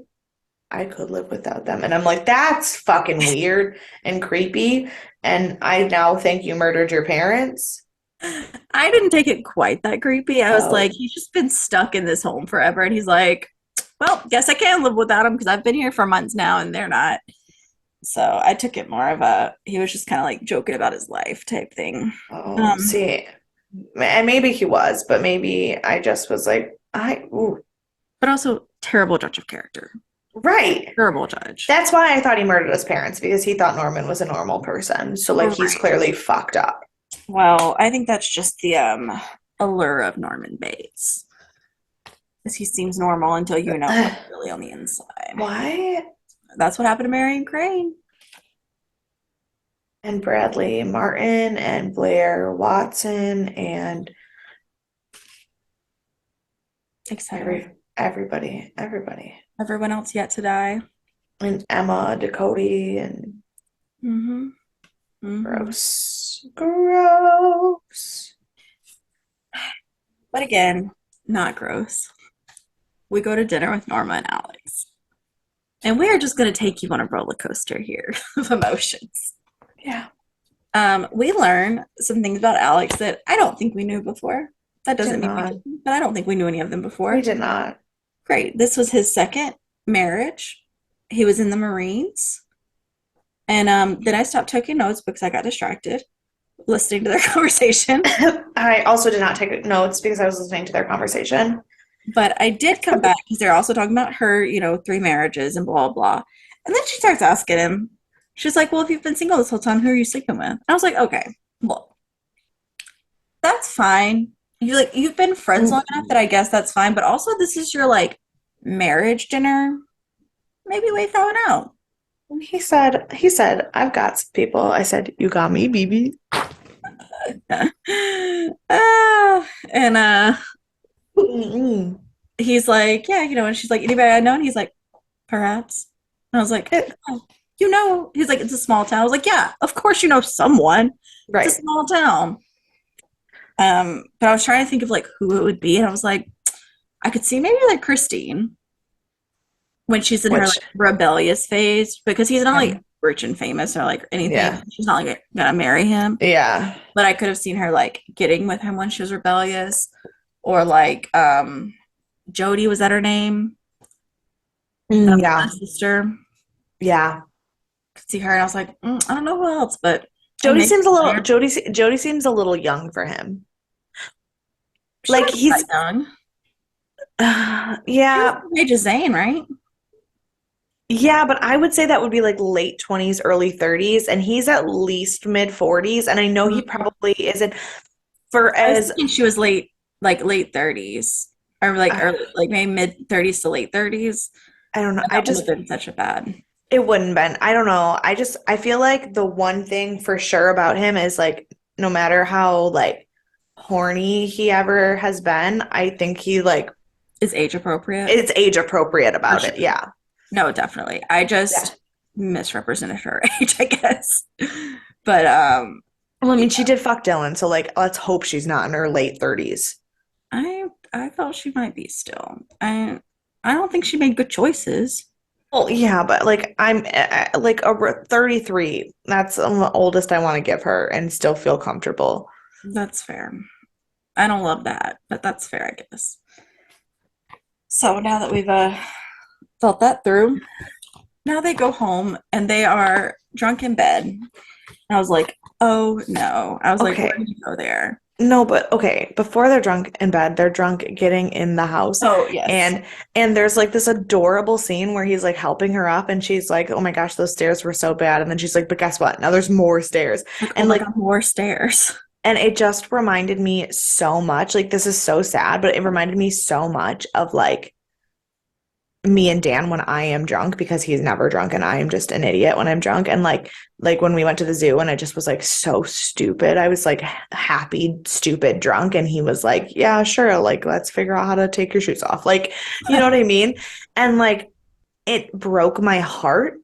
Speaker 2: I could live without them. And I'm like, that's fucking weird and creepy. And I now think you murdered your parents.
Speaker 1: I didn't take it quite that creepy. I was like,
Speaker 2: Oh,
Speaker 1: he's just been stuck in this home forever. And he's like, well, guess I can live without him because I've been here for months now and they're not. So I took it more of a, he was just kind of like joking about his life type thing.
Speaker 2: oh,
Speaker 1: Um,
Speaker 2: see, and maybe he was, but maybe I just was like, ooh,
Speaker 1: but also terrible judge of character.
Speaker 2: right.
Speaker 1: Terrible judge.
Speaker 2: That's why I thought he murdered his parents because he thought Norman was a normal person. So like he's
Speaker 1: Right.
Speaker 2: clearly fucked up.
Speaker 1: Well, I think that's just the allure of Norman Bates. Because he seems normal until you know what's really on the inside.
Speaker 2: Why?
Speaker 1: That's what happened to Marion Crane.
Speaker 2: And Bradley Martin and Blair Watson and
Speaker 1: Etc.
Speaker 2: everybody.
Speaker 1: Everyone else yet to die.
Speaker 2: And Emma Ducote and
Speaker 1: Mm-hmm. Mm-hmm.
Speaker 2: gross. Gross.
Speaker 1: But again, not gross. We go to dinner with Norma and Alex. And we are just going to take you on a roller coaster here of emotions.
Speaker 2: Yeah.
Speaker 1: We learn some things about Alex that I don't think we knew before. That
Speaker 2: Did
Speaker 1: doesn't mean we
Speaker 2: not.
Speaker 1: didn't, but I don't think we knew any of them
Speaker 2: We
Speaker 1: before.
Speaker 2: did not.
Speaker 1: Great. This was his second marriage. He was in the Marines. And then I stopped taking notes because I got distracted listening to their conversation.
Speaker 2: I also did not take notes because I was listening to their conversation.
Speaker 1: But I did come back because they're also talking about her, three marriages and blah, blah. And then she starts asking him, she's like, well, if you've been single this whole time, who are you sleeping with? I was like, okay, well, that's fine. You've been friends long enough that I guess that's fine. But also, this is your like marriage dinner. Maybe wait that one out.
Speaker 2: He said, I've got some people. I said, you got me, BB.
Speaker 1: And
Speaker 2: Mm-mm.
Speaker 1: he's like, yeah, and she's like, anybody I know? And he's like, perhaps. And I was like,
Speaker 2: It-
Speaker 1: oh, he's like, it's a small town. I was like, yeah, of course you know someone. It's a
Speaker 2: right.
Speaker 1: small town. But I was trying to think of like who it would be, and I was like, I could see maybe like Christine when she's in her
Speaker 2: Which,
Speaker 1: like rebellious phase, because he's not like
Speaker 2: um,
Speaker 1: rich and famous or like anything.
Speaker 2: yeah.
Speaker 1: She's not like gonna marry him.
Speaker 2: Yeah.
Speaker 1: But I could have seen her like getting with him when she was rebellious, or like Jody, was that her name?
Speaker 2: Yeah.
Speaker 1: The sister.
Speaker 2: Yeah.
Speaker 1: Could see her, and I was like, I don't know who else, but I
Speaker 2: Jody
Speaker 1: may
Speaker 2: seems a little Jody seems a little young for him.
Speaker 1: she
Speaker 2: Like
Speaker 1: was
Speaker 2: he's
Speaker 1: that young. She was
Speaker 2: yeah.
Speaker 1: the age of Zane, right?
Speaker 2: Yeah, but I would say that would be like late 20s, early 30s, and he's at least mid 40s, and I know he
Speaker 1: Mhm.
Speaker 2: probably isn't for
Speaker 1: I was
Speaker 2: as
Speaker 1: thinking she was late 30s, or like
Speaker 2: uh,
Speaker 1: early, like maybe mid 30s to late 30s.
Speaker 2: I don't know.
Speaker 1: And that wouldn't have been such a bad.
Speaker 2: It wouldn't been. I don't know. I feel like the one thing for sure about him is like no matter how like horny he ever has been, I think he like
Speaker 1: Is age appropriate?
Speaker 2: it's age appropriate
Speaker 1: For
Speaker 2: about
Speaker 1: sure.
Speaker 2: it. Yeah.
Speaker 1: No, definitely. I
Speaker 2: Yeah.
Speaker 1: just misrepresented her age, I guess. But
Speaker 2: Well, I
Speaker 1: yeah,
Speaker 2: mean, she did fuck Dylan, so like let's hope she's not in her late 30s.
Speaker 1: I thought she might be still. I don't think she made good choices.
Speaker 2: Well, yeah, but like I'm like a 33. That's the oldest I want to give her and still feel comfortable.
Speaker 1: That's fair. I don't love that, but that's fair, I guess. So now that we've thought that through, now they go home and they are drunk in bed. And I was like, oh no. I was like, where
Speaker 2: Okay.
Speaker 1: did you go there?
Speaker 2: No, but okay, before they're drunk in bed, they're drunk getting in the house.
Speaker 1: Oh, yes.
Speaker 2: And and there's like this adorable scene where he's like helping her up and she's like, "Oh my gosh, those stairs were so bad." And then she's like, "But guess what? Now there's more stairs."
Speaker 1: Like, oh
Speaker 2: And
Speaker 1: my
Speaker 2: like
Speaker 1: God, more stairs.
Speaker 2: and it just reminded me so much. Like this is so sad, but it reminded me so much of like me and Dan when I am drunk because he's never drunk and I am just an idiot when I'm drunk. And like when we went to the zoo and I just was like so stupid. I was like happy, stupid drunk. And he was like, yeah, sure. Like, let's figure out how to take your shoes off. Like, you know what I mean? And like it broke my heart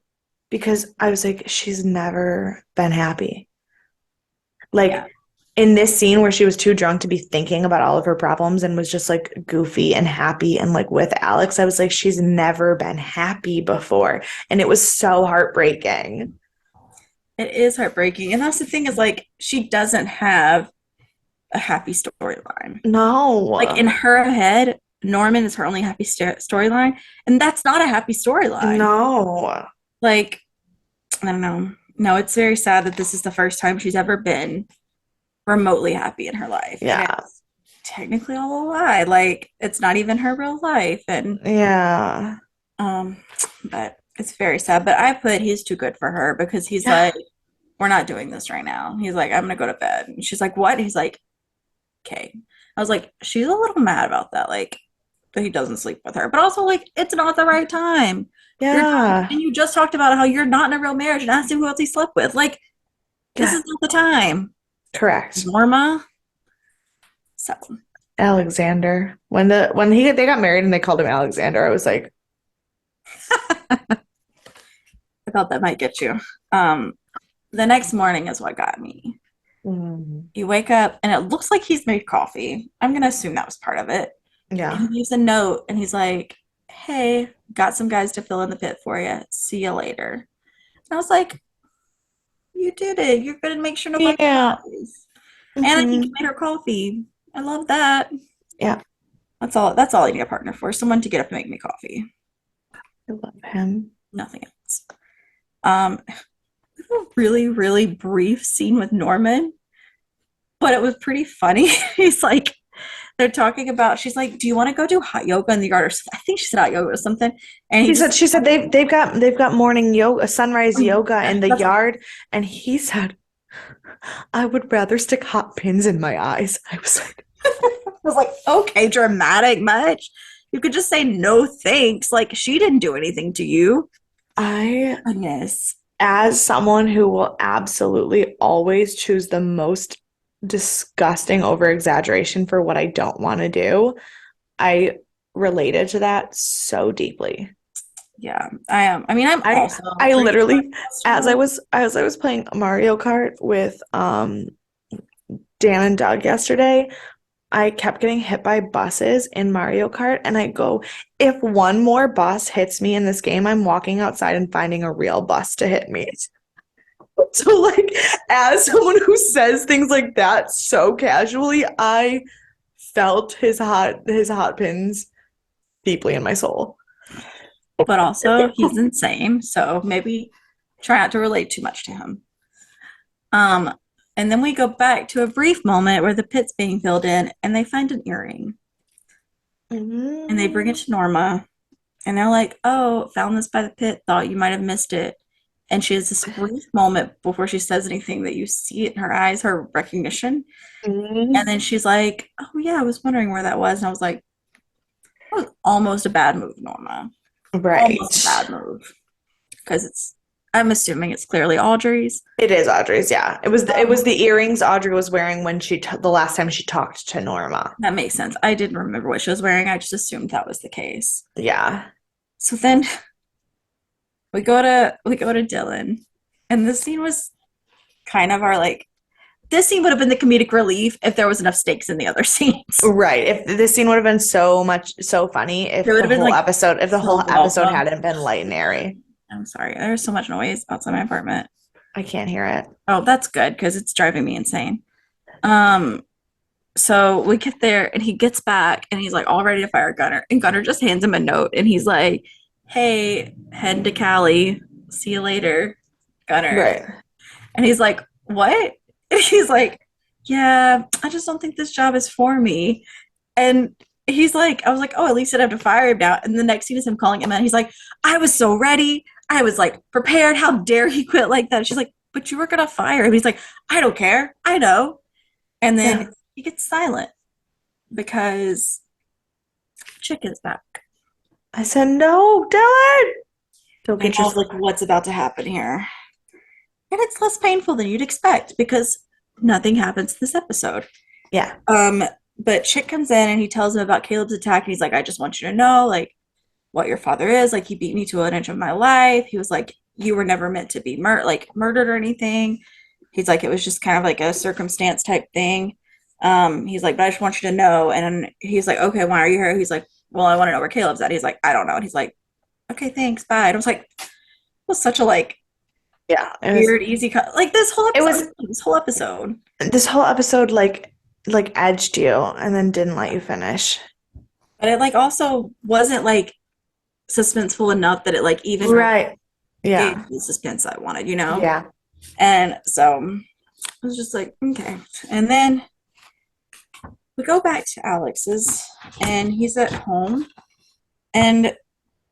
Speaker 2: because I was like, she's never been happy.
Speaker 1: Yeah,
Speaker 2: Like in this scene where she was too drunk to be thinking about all of her problems and was just like goofy and happy and like with Alex, I was like, she's never been happy before. And it was so heartbreaking.
Speaker 1: it is heartbreaking. And that's the thing is like, she doesn't have a happy storyline. Like
Speaker 2: No,
Speaker 1: in her head, Norman is her only happy storyline. And that's not a happy storyline.
Speaker 2: no.
Speaker 1: Like, I don't know. No, it's very sad that this is the first time she's ever been remotely happy in her life. And
Speaker 2: Yeah,
Speaker 1: it's technically all a lie. Like, it's not even her real life. And,
Speaker 2: yeah,
Speaker 1: um, but it's very sad. But I put he's too good for her because he's
Speaker 2: yeah,
Speaker 1: like, we're not doing this right now. He's like, I'm gonna go to bed. And she's like, what? He's like, okay. I was like, she's a little mad about that, like that he doesn't sleep with her. But also, like, it's not the right time. You're drunk,
Speaker 2: yeah.
Speaker 1: and you just talked about how you're not in a real marriage and asked him who else he slept with. Like, this
Speaker 2: Yeah,
Speaker 1: is not the time.
Speaker 2: correct.
Speaker 1: Norma. So
Speaker 2: Alexander. When he they got married and they called him Alexander, I was like,
Speaker 1: I thought that might get you. Um, the next morning is what got me.
Speaker 2: mm,
Speaker 1: You wake up and it looks like he's made coffee. I'm gonna assume that was part of it. And he
Speaker 2: yeah,
Speaker 1: leaves a note and he's like, hey, got some guys to fill in the pit for you. See you later. And I was like, you did it. You're gonna make sure nobody
Speaker 2: yeah,
Speaker 1: dies. And then he
Speaker 2: hmm,
Speaker 1: made her coffee. I love that.
Speaker 2: yeah.
Speaker 1: That's all I need a partner for. Someone to get up and make me coffee.
Speaker 2: I love him.
Speaker 1: Nothing else. Um, a really, really brief scene with Norman, but it was pretty funny. He's like, they're talking about, she's like, do you want to go do hot yoga in the yard? Or I think she said hot yoga or something. And he just,
Speaker 2: She said they've got morning yoga, sunrise
Speaker 1: oh,
Speaker 2: yoga
Speaker 1: yeah,
Speaker 2: in the
Speaker 1: that's what
Speaker 2: yard, and he said, I would rather stick hot pins in my eyes. I was like,
Speaker 1: I was like, okay, dramatic much. You could just say no thanks. Like she didn't do anything to you.
Speaker 2: I,
Speaker 1: Goodness.
Speaker 2: as someone who will absolutely always choose the most disgusting over exaggeration for what I don't want to do, I related to that so deeply.
Speaker 1: Yeah, I am. I mean, I'm
Speaker 2: I
Speaker 1: also
Speaker 2: I
Speaker 1: pretty
Speaker 2: literally
Speaker 1: sure.
Speaker 2: as I was playing Mario Kart with Dan and Doug yesterday, I kept getting hit by buses in Mario Kart, and I go, if one more bus hits me in this game, I'm walking outside and finding a real bus to hit me. So, like, as someone who says things like that so casually, I felt his hot pins deeply in my soul.
Speaker 1: But also he's insane. So maybe try not to relate too much to him. Um, and then we go back to a brief moment where the pit's being filled in and they find an earring and they bring it
Speaker 2: Mm,
Speaker 1: to Norma and they're like, oh, found this by the pit, thought you might have missed it. And she has this brief moment before she says anything that you see it in her eyes, her recognition. And
Speaker 2: mm.
Speaker 1: then she's like, oh, yeah, I was wondering where that was. And I was like, that was almost a bad move, Norma.
Speaker 2: Right.
Speaker 1: Almost a bad move. Because I'm assuming it's clearly Audrey's.
Speaker 2: It is Audrey's, yeah. It was
Speaker 1: Um,
Speaker 2: the earrings Audrey was wearing when the last time she talked to Norma.
Speaker 1: that makes sense. I didn't remember what she was wearing. I just assumed that was the case.
Speaker 2: Yeah.
Speaker 1: So then we go to Dylan, and this scene was kind of our like this scene would have been the comedic relief if there was enough stakes in the other scenes.
Speaker 2: Right. If this scene would have been so funny
Speaker 1: It would have been like
Speaker 2: if the whole
Speaker 1: so
Speaker 2: episode
Speaker 1: welcome.
Speaker 2: hadn't been light and airy.
Speaker 1: I'm sorry. There's so much noise outside my apartment.
Speaker 2: I can't hear it.
Speaker 1: Oh, that's good because it's driving me insane. Um, So we get there and he gets back and he's like all ready to fire Gunner. And Gunner just hands him a note and he's like, hey, head to Cali. See you later, Gunner.
Speaker 2: Right.
Speaker 1: And he's like, what? And he's like, yeah, I just don't think this job is for me. And he's like, I was like, oh, at least I don't have to fire him now. And the next scene is him calling him out. He's like, I was so ready. I was like prepared. How dare he quit like that? She's like, but you were gonna fire him. He's like, I don't care. I know. And
Speaker 2: Yeah.
Speaker 1: then he gets silent because Chick is back.
Speaker 2: I said, no, Dylan. Don't
Speaker 1: And
Speaker 2: get
Speaker 1: I
Speaker 2: your
Speaker 1: was like, what's about to happen here? And it's less painful than you'd expect because nothing happens this episode.
Speaker 2: Yeah.
Speaker 1: But Chick comes in and he tells him about Caleb's attack, and he's like, I just want you to know, like, what your father is. Like, he beat me to an inch of my life. He was like, you were never meant to be murdered or anything. He's like, it was just kind of like a circumstance type thing. He's like, but I just want you to know. And he's like, okay, why are you here? He's like, well, I want to know where Caleb's at. He's like, I don't know. And he's like, okay, thanks, bye. And I was like, it was such a like
Speaker 2: Yeah.
Speaker 1: weird, easy cut. Like
Speaker 2: It was
Speaker 1: this whole episode.
Speaker 2: this whole episode like edged you and then didn't let you finish.
Speaker 1: But it like also wasn't like suspenseful enough that it like even
Speaker 2: Right.
Speaker 1: gave
Speaker 2: Yeah.
Speaker 1: the suspense I wanted, you know?
Speaker 2: Yeah.
Speaker 1: And so I was just like, okay. And then we go back to Alex's and he's at home and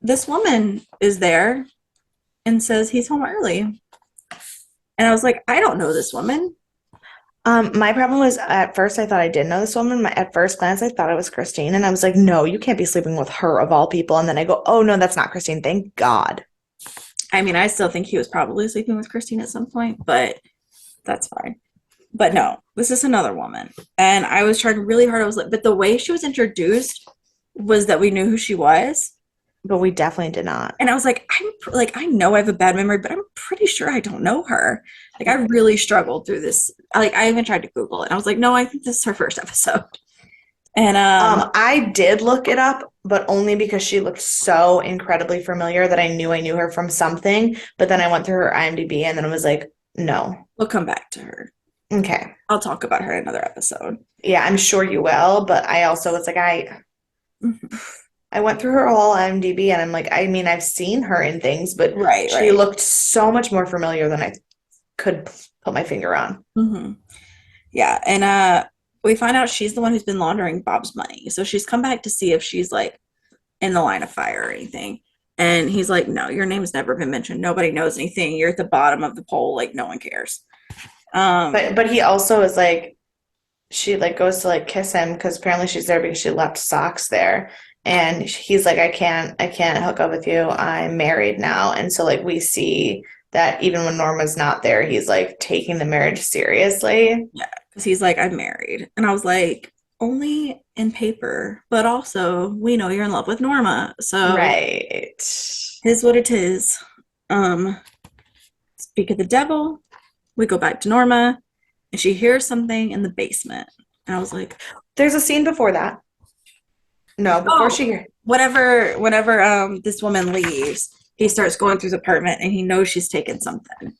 Speaker 1: this woman is there and says he's home early. And I was like, I don't know this woman.
Speaker 2: My problem was at first I thought I did know this woman. At first glance, I thought it was Christine, and I was like, no, you can't be sleeping with her of all people. And then I go, oh no, that's not Christine. Thank God.
Speaker 1: I mean, I still think he was probably sleeping with Christine at some point, but that's fine. But no, this is another woman. And I was trying really hard. I was like, but the way she was introduced was that we knew who she was.
Speaker 2: But we definitely did not.
Speaker 1: And I was like, I know I have a bad memory, but I'm pretty sure I don't know her. Like, I really struggled through this. Like, I even tried to Google it. I was like, no, I think this is her first episode. And
Speaker 2: I did look it up, but only because she looked so incredibly familiar that I knew her from something. But then I went through her IMDb and then I was like, no.
Speaker 1: we'll come back to her.
Speaker 2: Okay.
Speaker 1: I'll talk about her in another episode.
Speaker 2: Yeah, I'm sure you will. But I also was like,
Speaker 1: Mhm.
Speaker 2: I went through her whole IMDb and I'm like, I mean, I've seen her in things, but
Speaker 1: Right,
Speaker 2: she
Speaker 1: right.
Speaker 2: looked so much more familiar than I could put my finger on.
Speaker 1: Hmm. Yeah. And we find out she's the one who's been laundering Bob's money. So she's come back to see if she's like in the line of fire or anything. And he's like, no, your name's never been mentioned. Nobody knows anything. You're at the bottom of the poll. Like, no one cares.
Speaker 2: But he also is like, she like goes to like kiss him because apparently she's there because she left socks there. And he's like, I can't hook up with you. I'm married now. And so like we see that even when Norma's not there, he's like taking the marriage seriously.
Speaker 1: Yeah. Because he's like, I'm married. And I was like, only in paper, but also we know you're in love with Norma. So
Speaker 2: Right.
Speaker 1: is what it is. Speak of the devil, we go back to Norma, and she hears something in the basement. And I was like,
Speaker 2: There's a scene before that. No, before
Speaker 1: oh,
Speaker 2: she
Speaker 1: whenever this woman leaves, he starts going through his apartment and he knows she's taken something.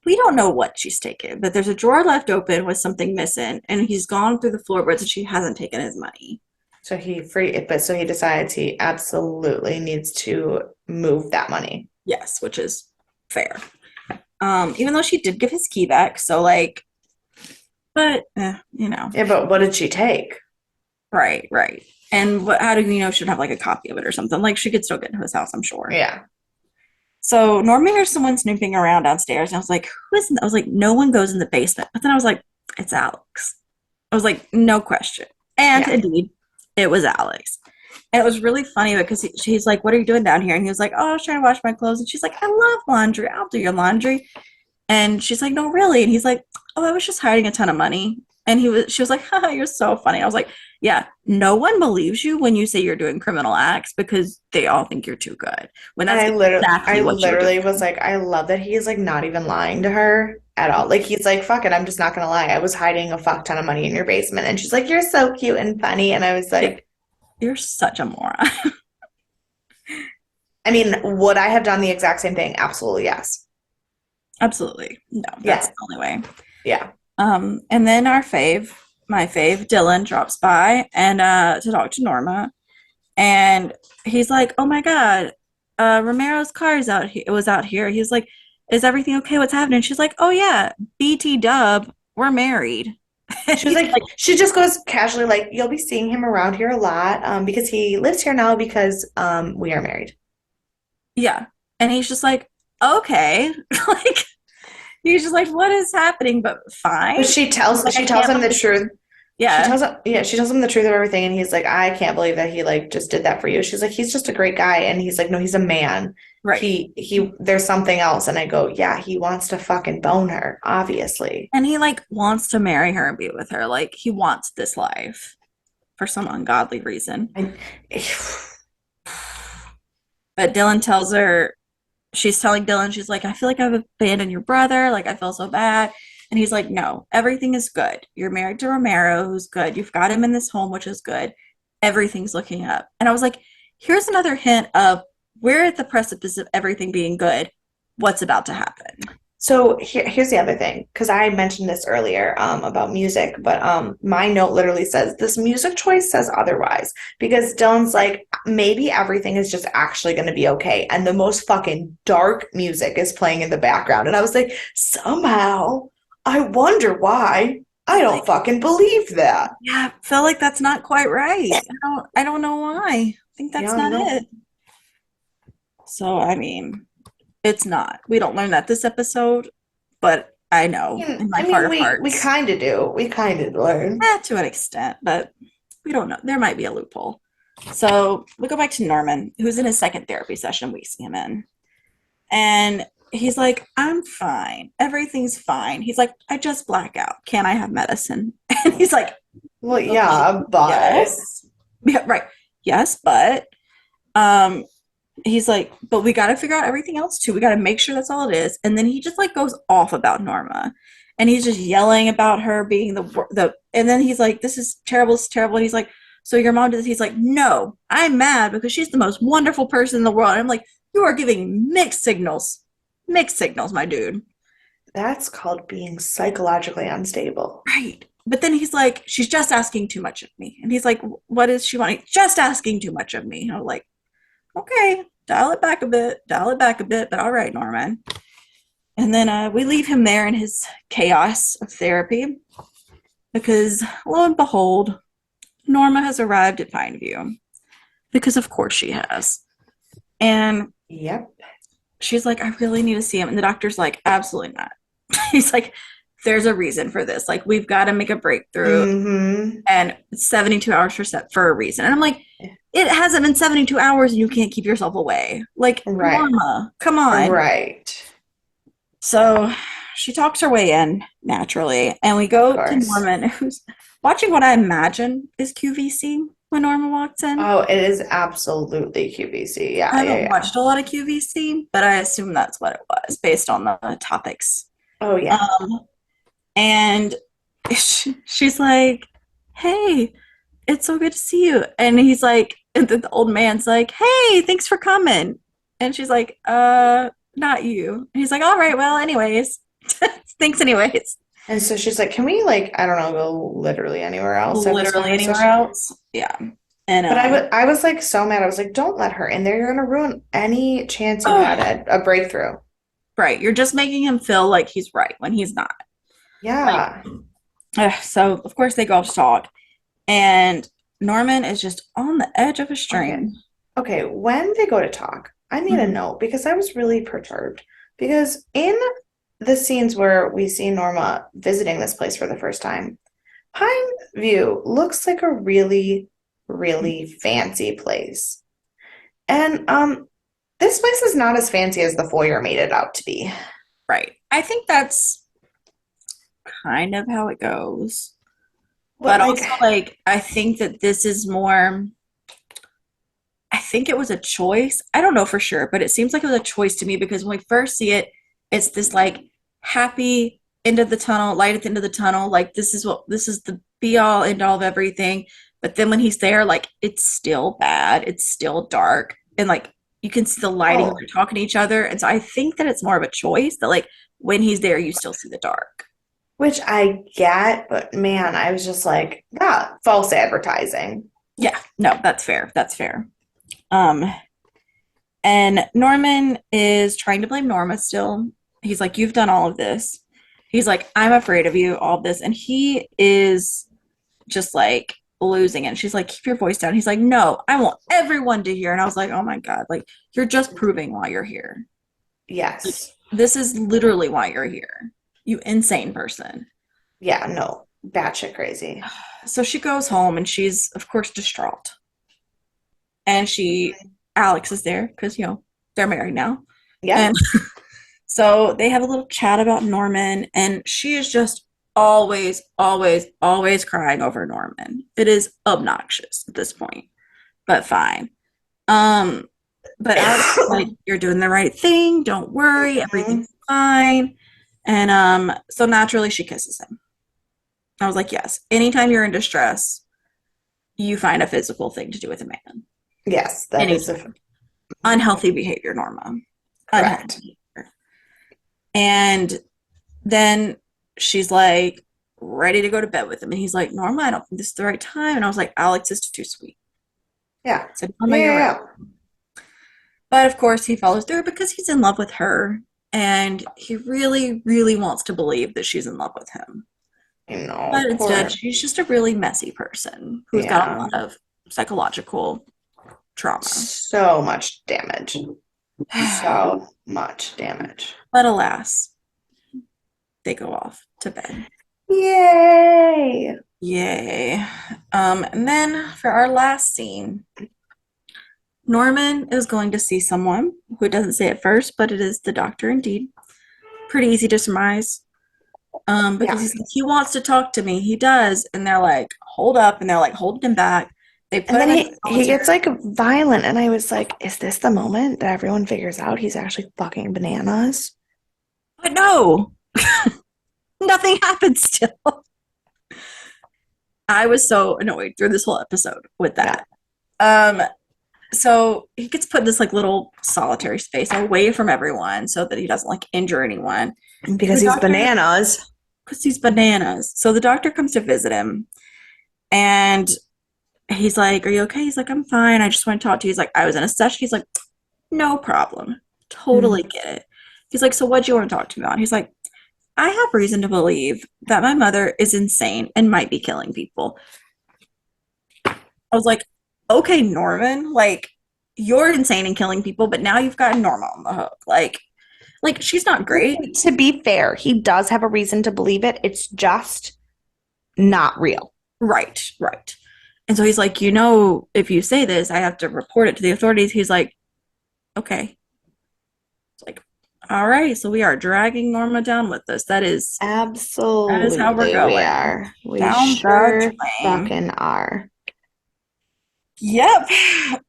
Speaker 1: We don't know what she's taken, but there's a drawer left open with something missing, and he's gone through the floorboards and she hasn't taken his money.
Speaker 2: so he decides he absolutely needs to move that money.
Speaker 1: Yes, which is fair. Even though she did give his key back, so like, but you know,
Speaker 2: Yeah, but what did she take?
Speaker 1: right, right. And what? How do you know she would have like a copy of it or something? Like she could still get into his house, I'm sure.
Speaker 2: Yeah.
Speaker 1: So Norma hears someone snooping around downstairs, and I was like, "Who is?" I was like, "No one goes in the basement." But then I was like, "It's Alex." I was like, "No question." And
Speaker 2: Yeah.
Speaker 1: indeed, it was Alex. And it was really funny because she's like, "What are you doing down here?" And he was like, "Oh, I was trying to wash my clothes." And she's like, "I love laundry. I'll do your laundry." And she's like, "No, really?" And he's like, "Oh, I was just hiding a ton of money." And she was like, "Haha, you're so funny." I was like, "Yeah, no one believes you when you say you're doing criminal acts because they all think you're too good. When
Speaker 2: And
Speaker 1: that's exactly
Speaker 2: I
Speaker 1: what you were
Speaker 2: literally
Speaker 1: doing."
Speaker 2: was like, I love that he's like not even lying to her at all. Like he's like, fuck it, I'm just not gonna lie. I was hiding a fuck ton of money in your basement. And she's like, you're so cute and funny. And I was
Speaker 1: Yeah,
Speaker 2: like,
Speaker 1: you're such a moron.
Speaker 2: I mean, would I have done the exact same thing? Absolutely, yes.
Speaker 1: Absolutely. No, that's
Speaker 2: Yeah,
Speaker 1: the only way.
Speaker 2: yeah.
Speaker 1: And then our fave, my fave, Dylan, drops by and to talk to Norma. And he's like, "Oh my God, Romero's car is out here. It was out here." He's like, "Is everything okay? What's happening?" She's like, "Oh yeah, BT Dub, we're married." And
Speaker 2: She was
Speaker 1: he's
Speaker 2: like,
Speaker 1: like,
Speaker 2: she just goes casually, like, you'll be seeing him around here a lot, because he lives here now because we are married.
Speaker 1: "Yeah," and he's just like, "Okay," like he's just like, "What is happening?" But
Speaker 2: But
Speaker 1: fine.
Speaker 2: she
Speaker 1: He's
Speaker 2: tells
Speaker 1: like, "I
Speaker 2: she tells
Speaker 1: can't
Speaker 2: him the
Speaker 1: believe."
Speaker 2: truth. She
Speaker 1: Yeah,
Speaker 2: tells him, yeah, she tells him the truth of everything, and he's like, I can't believe that he like just did that for you. She's like, he's just a great guy, and he's like, no, he's a man.
Speaker 1: right.
Speaker 2: There's something else, and I go, yeah, he wants to fucking bone her, obviously.
Speaker 1: And he like wants to marry her and be with her. Like he wants this life for some ungodly reason.
Speaker 2: I,
Speaker 1: But Dylan tells her, she's telling Dylan, she's like, "I feel like I've abandoned your brother. Like, I feel so bad." And he's like, "No, everything is good. You're married to Romero, who's good. You've got him in this home, which is good. Everything's looking up." And I was like, here's another hint of we're at the precipice of everything being good. What's about to happen?
Speaker 2: So here's the other thing, because I mentioned this earlier about music, but my note literally says this music choice says otherwise because Dylan's like maybe everything is just actually going to be okay, and the most fucking dark music is playing in the background, and I was like, somehow, I wonder why. I don't
Speaker 1: Like,
Speaker 2: fucking believe that.
Speaker 1: yeah, I feel like that's not quite right. I don't know why. I think that's
Speaker 2: Yeah,
Speaker 1: not
Speaker 2: no.
Speaker 1: it. So I mean, it's not. We don't learn that this episode, but I know in my
Speaker 2: I
Speaker 1: heart
Speaker 2: mean,
Speaker 1: of
Speaker 2: we
Speaker 1: hearts,
Speaker 2: kind of do. We kind of learn.
Speaker 1: to an extent, but we don't know. There might be a loophole. So we go back to Norman, who's in his second therapy session. We see him in, and he's like, "I'm fine. Everything's fine." He's like, "I just black out. Can I have medicine?" And he's like,
Speaker 2: Well,
Speaker 1: "Okay,
Speaker 2: yeah, but
Speaker 1: yes, yeah, right, yes, but." Um, he's like, "But we got to figure out everything else too. We got to make sure that's all it is." And then he just like goes off about Norma, and he's just yelling about her being the. And then he's like, "This is terrible. It's terrible." And he's like, "So your mom did this?" He's like, "No, I'm mad because she's the most wonderful person in the world." And I'm like, "You are giving mixed signals, my dude."
Speaker 2: that's called being psychologically unstable.
Speaker 1: Right. But then he's like, "She's just asking too much of me." And he's like, "What is she wanting?" "Just asking too much of me." And I'm like, "Okay, dial it back a bit, dial it back a bit, but all right, Norman." And then we leave him there in his chaos of therapy because lo and behold, Norma has arrived at Pineview because of course she has. And
Speaker 2: Yep.
Speaker 1: she's like, "I really need to see him." And the doctor's like, "Absolutely not." He's like, "There's a reason for this. Like, we've got to make a breakthrough,
Speaker 2: Mm-hmm.
Speaker 1: and it's 72 hours for a reason." And I'm like, it hasn't been 72 hours and you can't keep yourself away. Like,
Speaker 2: Right.
Speaker 1: Norma, come on.
Speaker 2: Right.
Speaker 1: So she talks her way in naturally, and we
Speaker 2: Of
Speaker 1: go to
Speaker 2: course.
Speaker 1: Norman, who's watching what I imagine is QVC when Norma walks in.
Speaker 2: Oh, it is absolutely QVC.
Speaker 1: I
Speaker 2: Yeah, yeah,
Speaker 1: haven't
Speaker 2: yeah.
Speaker 1: watched a lot of QVC, but I assume that's what it was based on the topics.
Speaker 2: Oh, yeah.
Speaker 1: Um, and she's like, "Hey, it's so good to see you." And he's like, and the old man's like, "Hey, thanks for coming." And she's like, not you." And he's like, "All right, well, anyways." Thanks anyways.
Speaker 2: And so she's like, can we like, I don't know, go literally anywhere else have this
Speaker 1: Literally anywhere
Speaker 2: conversation?
Speaker 1: else. Yeah. And
Speaker 2: But I was like so mad. I was like, don't let her in there. You're gonna ruin any chance you had
Speaker 1: oh,
Speaker 2: at a breakthrough.
Speaker 1: right, you're just making him feel like he's right when he's not. Like,
Speaker 2: Yeah.
Speaker 1: so of course they go off to talk, and Norman is just on the edge of a
Speaker 2: Okay.
Speaker 1: string.
Speaker 2: Okay. When they go to talk, I need a
Speaker 1: Mhm.
Speaker 2: note because I was really perturbed. Because in the scenes where we see Norma visiting this place for the first time, Pine View looks like a really, really fancy place. And this place is not as fancy as the foyer made it out to be.
Speaker 1: Right. I think that's kind of how it goes.
Speaker 2: But
Speaker 1: But
Speaker 2: like,
Speaker 1: also, like, I think that this is more, I think it was a choice. I don't know for sure, but it seems like it was a choice to me because when we first see it, it's this like happy end of the tunnel, light at the end of the tunnel. Like, this is the be all end all of everything. But then when he's there, like, it's still bad, it's still dark. And like, you can see the lighting when
Speaker 2: oh,
Speaker 1: they're talking to each other. And so I think that it's more of a choice that, like, when he's there, you still see the dark.
Speaker 2: Which I get, but man, I was just like, yeah, false advertising.
Speaker 1: Yeah, no, that's fair. That's fair. Um, and Norman is trying to blame Norma still. He's like, "You've done all of this." He's like, "I'm afraid of you, all of this." And he is just like losing it. She's like, "Keep your voice down." He's like, "No, I want everyone to hear." And I was like, "Oh my God, like you're just proving why you're here. Like,
Speaker 2: Yes.
Speaker 1: this is literally why you're here. You insane person."
Speaker 2: Yeah, no, batshit crazy.
Speaker 1: So she goes home and she's, of course, distraught. And Alex is there because, they're married now. And
Speaker 2: Yep.
Speaker 1: so they have a little chat about Norman, and she is just always, always, always crying over Norman. It is obnoxious at this point, but fine. Um, but Alex is like, "You're doing the right thing. Don't worry,
Speaker 2: Mhm.
Speaker 1: everything's fine." And so naturally she kisses him. I was like, yes, anytime you're in distress, you find a physical thing to do with a man.
Speaker 2: Yes, that is a
Speaker 1: Anytime. Unhealthy behavior, Norma.
Speaker 2: correct.
Speaker 1: Unhealthy behavior. And then she's like ready to go to bed with him. And he's like, "Norma, I don't think this is the right time." And I was like, "Alex is too sweet."
Speaker 2: Yeah.
Speaker 1: I said,
Speaker 2: Yeah,
Speaker 1: "Norma, you're
Speaker 2: yeah,
Speaker 1: right."
Speaker 2: yeah.
Speaker 1: But of course, he follows through because he's in love with her. And he really, really wants to believe that she's in love with him.
Speaker 2: You know,
Speaker 1: But instead,
Speaker 2: poor.
Speaker 1: she's just a really messy person who's got a
Speaker 2: Yeah.
Speaker 1: lot of psychological trauma.
Speaker 2: So much damage. So much damage.
Speaker 1: But alas, they go off to bed.
Speaker 2: Yay.
Speaker 1: Yay. And then for our last scene, Norman is going to see someone who doesn't say it first, but it is the doctor indeed. Pretty easy to surmise. Because
Speaker 2: Yeah.
Speaker 1: he's like, he wants to talk to me. He does. And they're like, hold up. And they're like holding him back. They
Speaker 2: And
Speaker 1: put
Speaker 2: then
Speaker 1: him in
Speaker 2: he gets
Speaker 1: solitary.
Speaker 2: like violent, and I was like, is this the moment that everyone figures out he's actually fucking bananas?
Speaker 1: But no, nothing happens still. I was so annoyed through this whole episode with
Speaker 2: Yeah.
Speaker 1: that. Um, so he gets put in this like little solitary space away from everyone so that he doesn't like injure anyone.
Speaker 2: Because
Speaker 1: The
Speaker 2: he's
Speaker 1: doctor,
Speaker 2: bananas.
Speaker 1: because he's bananas. So the doctor comes to visit him, and he's like, "Are you okay?" He's like, "I'm fine. I just want to talk to you." He's like, "I was in a session." He's like, "No problem. Totally
Speaker 2: Mhm.
Speaker 1: get it." He's like, "So what do you want to talk to me on?" He's like, "I have reason to believe that my mother is insane and might be killing people." I was like, "Okay, Norman, like you're insane and killing people, but now you've got Norma on the hook. Like she's not great."
Speaker 2: To be fair, he does have a reason to believe it. It's just not real.
Speaker 1: Right, right. And so he's like, "If you say this, I have to report it to the authorities." He's like, "Okay." It's like, "All right, so we are dragging Norma down with us. That is how we're
Speaker 2: Absolutely, we
Speaker 1: going.
Speaker 2: are. We
Speaker 1: Down the
Speaker 2: sure
Speaker 1: drain."
Speaker 2: fucking are.
Speaker 1: Yep.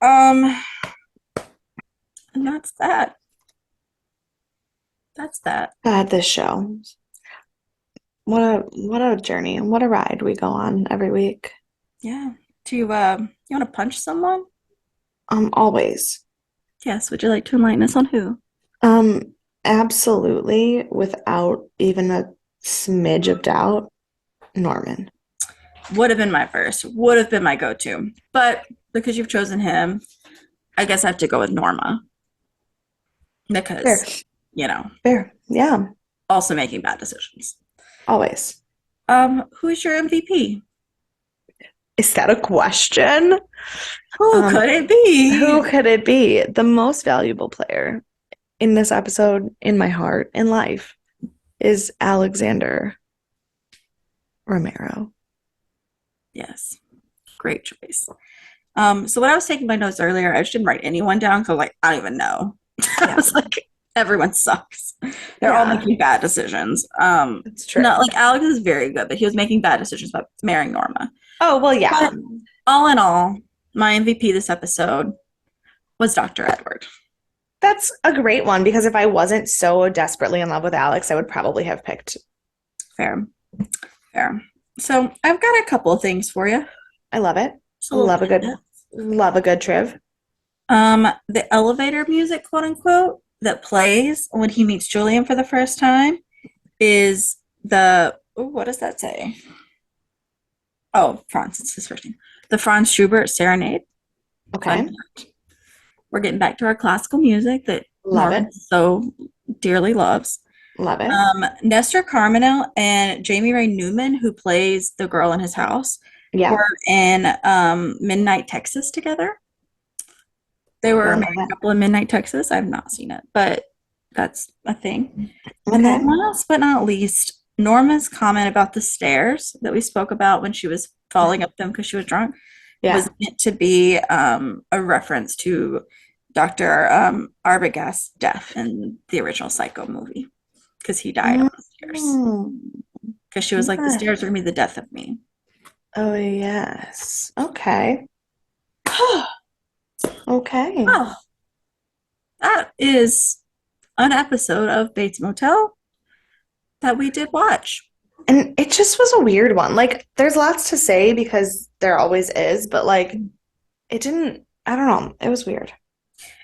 Speaker 1: Um, and that's that. That's that.
Speaker 2: God, this show. What a journey and what a ride we go on every week.
Speaker 1: Yeah. Do you want to punch someone?
Speaker 2: Always.
Speaker 1: Yes. Would you like to enlighten us on who?
Speaker 2: Um, Absolutely, without even a smidge of doubt, Norman.
Speaker 1: Would have been my first. Would have been my go-to. But because you've chosen him, I guess I have to go with Norma
Speaker 2: Fair,
Speaker 1: because, you know,
Speaker 2: fair. Yeah,
Speaker 1: also making bad decisions.
Speaker 2: always.
Speaker 1: Who's your MVP?
Speaker 2: Is that a question?
Speaker 1: Who
Speaker 2: Um,
Speaker 1: could it be?
Speaker 2: who could it be? The most valuable player in this episode, in my heart, in life, is Alexander Romero.
Speaker 1: Yes. Great choice. So when I was taking my notes earlier, I just didn't write anyone down because I was like, I don't even know. I
Speaker 2: Yeah,
Speaker 1: was like, everyone sucks. They're all
Speaker 2: yeah,
Speaker 1: making bad decisions.
Speaker 2: it's
Speaker 1: Not
Speaker 2: true.
Speaker 1: like Alex is very good, but he was making bad decisions about marrying Norma.
Speaker 2: Oh, well, yeah.
Speaker 1: But all in all, my MVP this episode was Dr. Edward.
Speaker 2: That's a great one because if I wasn't so desperately in love with Alex, I would probably have picked.
Speaker 1: Fair, fair. So I've got a couple of things for you.
Speaker 2: I love it.
Speaker 1: Just a little bit.
Speaker 2: Love a good triv.
Speaker 1: The elevator music, quote unquote, that plays when he meets Julian for the first time is the what does that say? Oh, Franz, it's his first name. The Franz Schubert Serenade. Fun
Speaker 2: Okay.
Speaker 1: fact. We're getting back to our classical music that
Speaker 2: Love it.
Speaker 1: Norman so dearly loves.
Speaker 2: Love it.
Speaker 1: Nestor Carmenel and Jamie Ray Newman, who plays the girl in his house,
Speaker 2: Yeah.
Speaker 1: were in Midnight Texas together. They were a
Speaker 2: Don't know
Speaker 1: married
Speaker 2: that.
Speaker 1: couple in Midnight Texas. I've not seen it, but that's a thing. And then
Speaker 2: Okay.
Speaker 1: last but not least, Norma's comment about the stairs that we spoke about when she was falling up them because she was drunk was
Speaker 2: Yeah.
Speaker 1: meant to be a reference to Dr. Arbogast's death in the original Psycho movie because he died on the stairs.
Speaker 2: Mm.
Speaker 1: Because she was like, the stairs are going to be the death of me.
Speaker 2: Oh, yes. Okay. Okay.
Speaker 1: Oh, that is an episode of Bates Motel that we did watch.
Speaker 2: And it just was a weird one. Like, there's lots to say because there always is, but like, it didn't, I don't know. It was weird.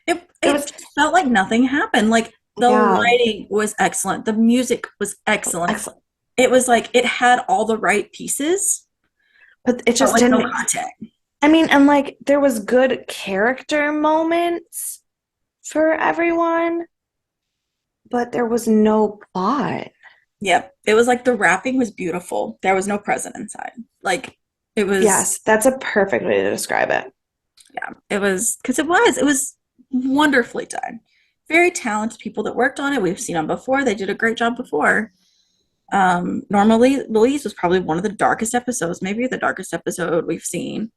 Speaker 2: It
Speaker 1: It
Speaker 2: was,
Speaker 1: just felt like nothing happened. Like the
Speaker 2: yeah,
Speaker 1: lighting was excellent. The music was excellent.
Speaker 2: excellent.
Speaker 1: It was like it had all the right pieces,
Speaker 2: But it
Speaker 1: but
Speaker 2: just
Speaker 1: like no
Speaker 2: didn't,
Speaker 1: content.
Speaker 2: I mean, and like, there was good character moments for everyone, but there was no plot.
Speaker 1: Yep. It was like the wrapping was beautiful. There was no present inside. Like it was,
Speaker 2: Yes, that's a perfect way to describe it.
Speaker 1: yeah, it was because it was wonderfully done. Very talented people that worked on it. We've seen them before. They did a great job before. Normally, Louise was probably one of the darkest episodes, maybe the darkest episode we've seen.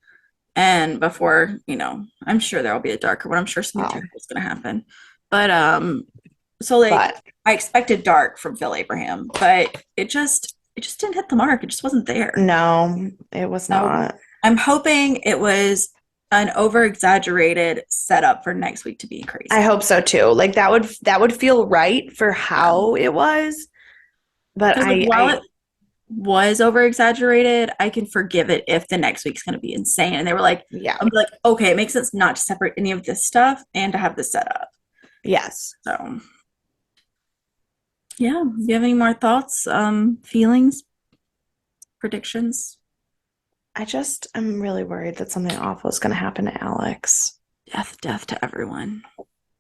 Speaker 1: And before, I'm sure there'll be a darker one. I'm sure something
Speaker 2: Oh,
Speaker 1: terrible is going to happen. But so like
Speaker 2: but
Speaker 1: I expected dark from Phil Abraham, but it just didn't hit the mark. It just wasn't there.
Speaker 2: no, it was
Speaker 1: So
Speaker 2: not.
Speaker 1: I'm hoping it was an over exaggerated setup for next week to be
Speaker 2: I
Speaker 1: crazy.
Speaker 2: hope so too. Like that would feel right for
Speaker 1: Yeah.
Speaker 2: how it was, but
Speaker 1: Because like while it was over exaggerated, I can forgive it if the next week's going to be insane. And they were like,
Speaker 2: yeah.
Speaker 1: I'm like, okay, it makes sense not to separate any of this stuff and to have this set up.
Speaker 2: Yes.
Speaker 1: So yeah, do you have any more thoughts, feelings, predictions?
Speaker 2: I just am really worried that something awful is going to happen to Alex.
Speaker 1: Death to everyone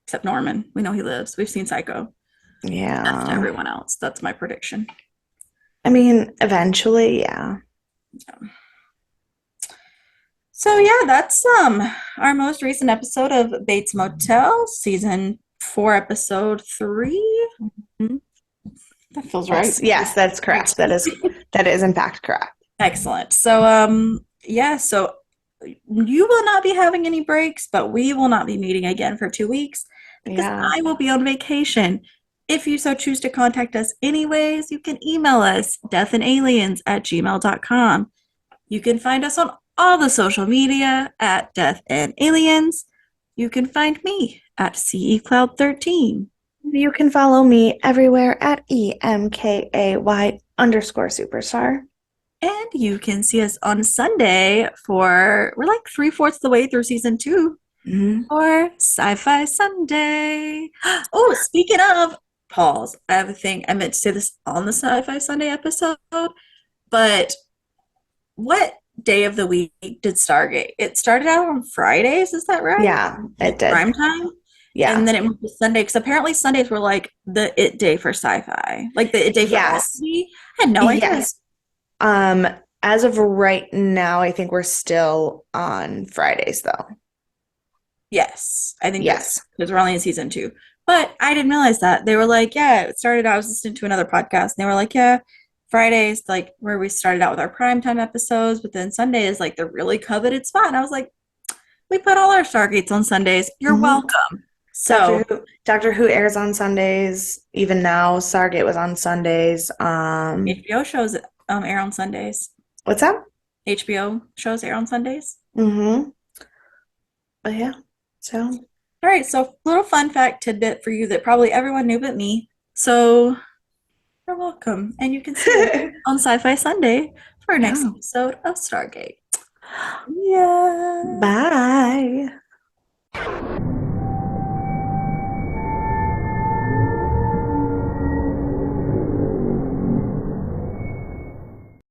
Speaker 1: except Norman. We know he lives. We've seen Psycho. Death to
Speaker 2: Yeah.
Speaker 1: everyone else. That's my prediction.
Speaker 2: I mean, eventually, yeah.
Speaker 1: Yeah. So yeah, that's our most recent episode of Bates Motel, season 4, episode 3.
Speaker 2: Mhm.
Speaker 1: That feels right.
Speaker 2: Yes, that's correct. That is in fact correct.
Speaker 1: Excellent. So yeah, so you will not be having any breaks, but we will not be meeting again for 2 weeks because
Speaker 2: Yeah.
Speaker 1: I will be on vacation. If you so choose to contact us anyways, you can email us deathandaliens@gmail.com. You can find us on all the social media at Death and Aliens. You can find me at CECloud13.
Speaker 2: You can follow me everywhere at EMKAY_superstar.
Speaker 1: And you can see us on Sunday we're like 3/4 of the way through season 2
Speaker 2: Mm-hmm.
Speaker 1: for Sci-Fi Sunday. Oh, speaking of Pauls, I have a thing. I meant to say this on the Sci-Fi Sunday episode, but what day of the week did Stargate? It started out on Fridays, is that right?
Speaker 2: Yeah, it
Speaker 1: Like
Speaker 2: did.
Speaker 1: prime time? And
Speaker 2: Yeah.
Speaker 1: then it moved to Sunday because apparently Sundays were like the it day for sci-fi, like the it day for all
Speaker 2: Yes.
Speaker 1: TV. I had no idea.
Speaker 2: Yes. Um, as of right now, I think we're still on Fridays though.
Speaker 1: Yes, I think that's
Speaker 2: Yes.
Speaker 1: because we're only in season 2. But I didn't realize that. They were like, yeah, it started. I was listening to another podcast, and they were like, yeah, Fridays, like where we started out with our primetime episodes, but then Sunday is like the really coveted spot. And I was like, we put all our Stargates on Sundays. You're
Speaker 2: hmm
Speaker 1: welcome.
Speaker 2: Doctor
Speaker 1: So
Speaker 2: Who, Doctor Who airs on Sundays. Even now, Stargate was on Sundays.
Speaker 1: HBO shows air on Sundays.
Speaker 2: What's that?
Speaker 1: HBO shows air on Sundays.
Speaker 2: Mm-hmm. But yeah, so
Speaker 1: All right, so little fun fact tidbit for you that probably everyone knew but me. So you're welcome. And you can see us on Sci-Fi Sunday for our next
Speaker 2: yeah.
Speaker 1: episode of Stargate. Yeah.
Speaker 2: Bye.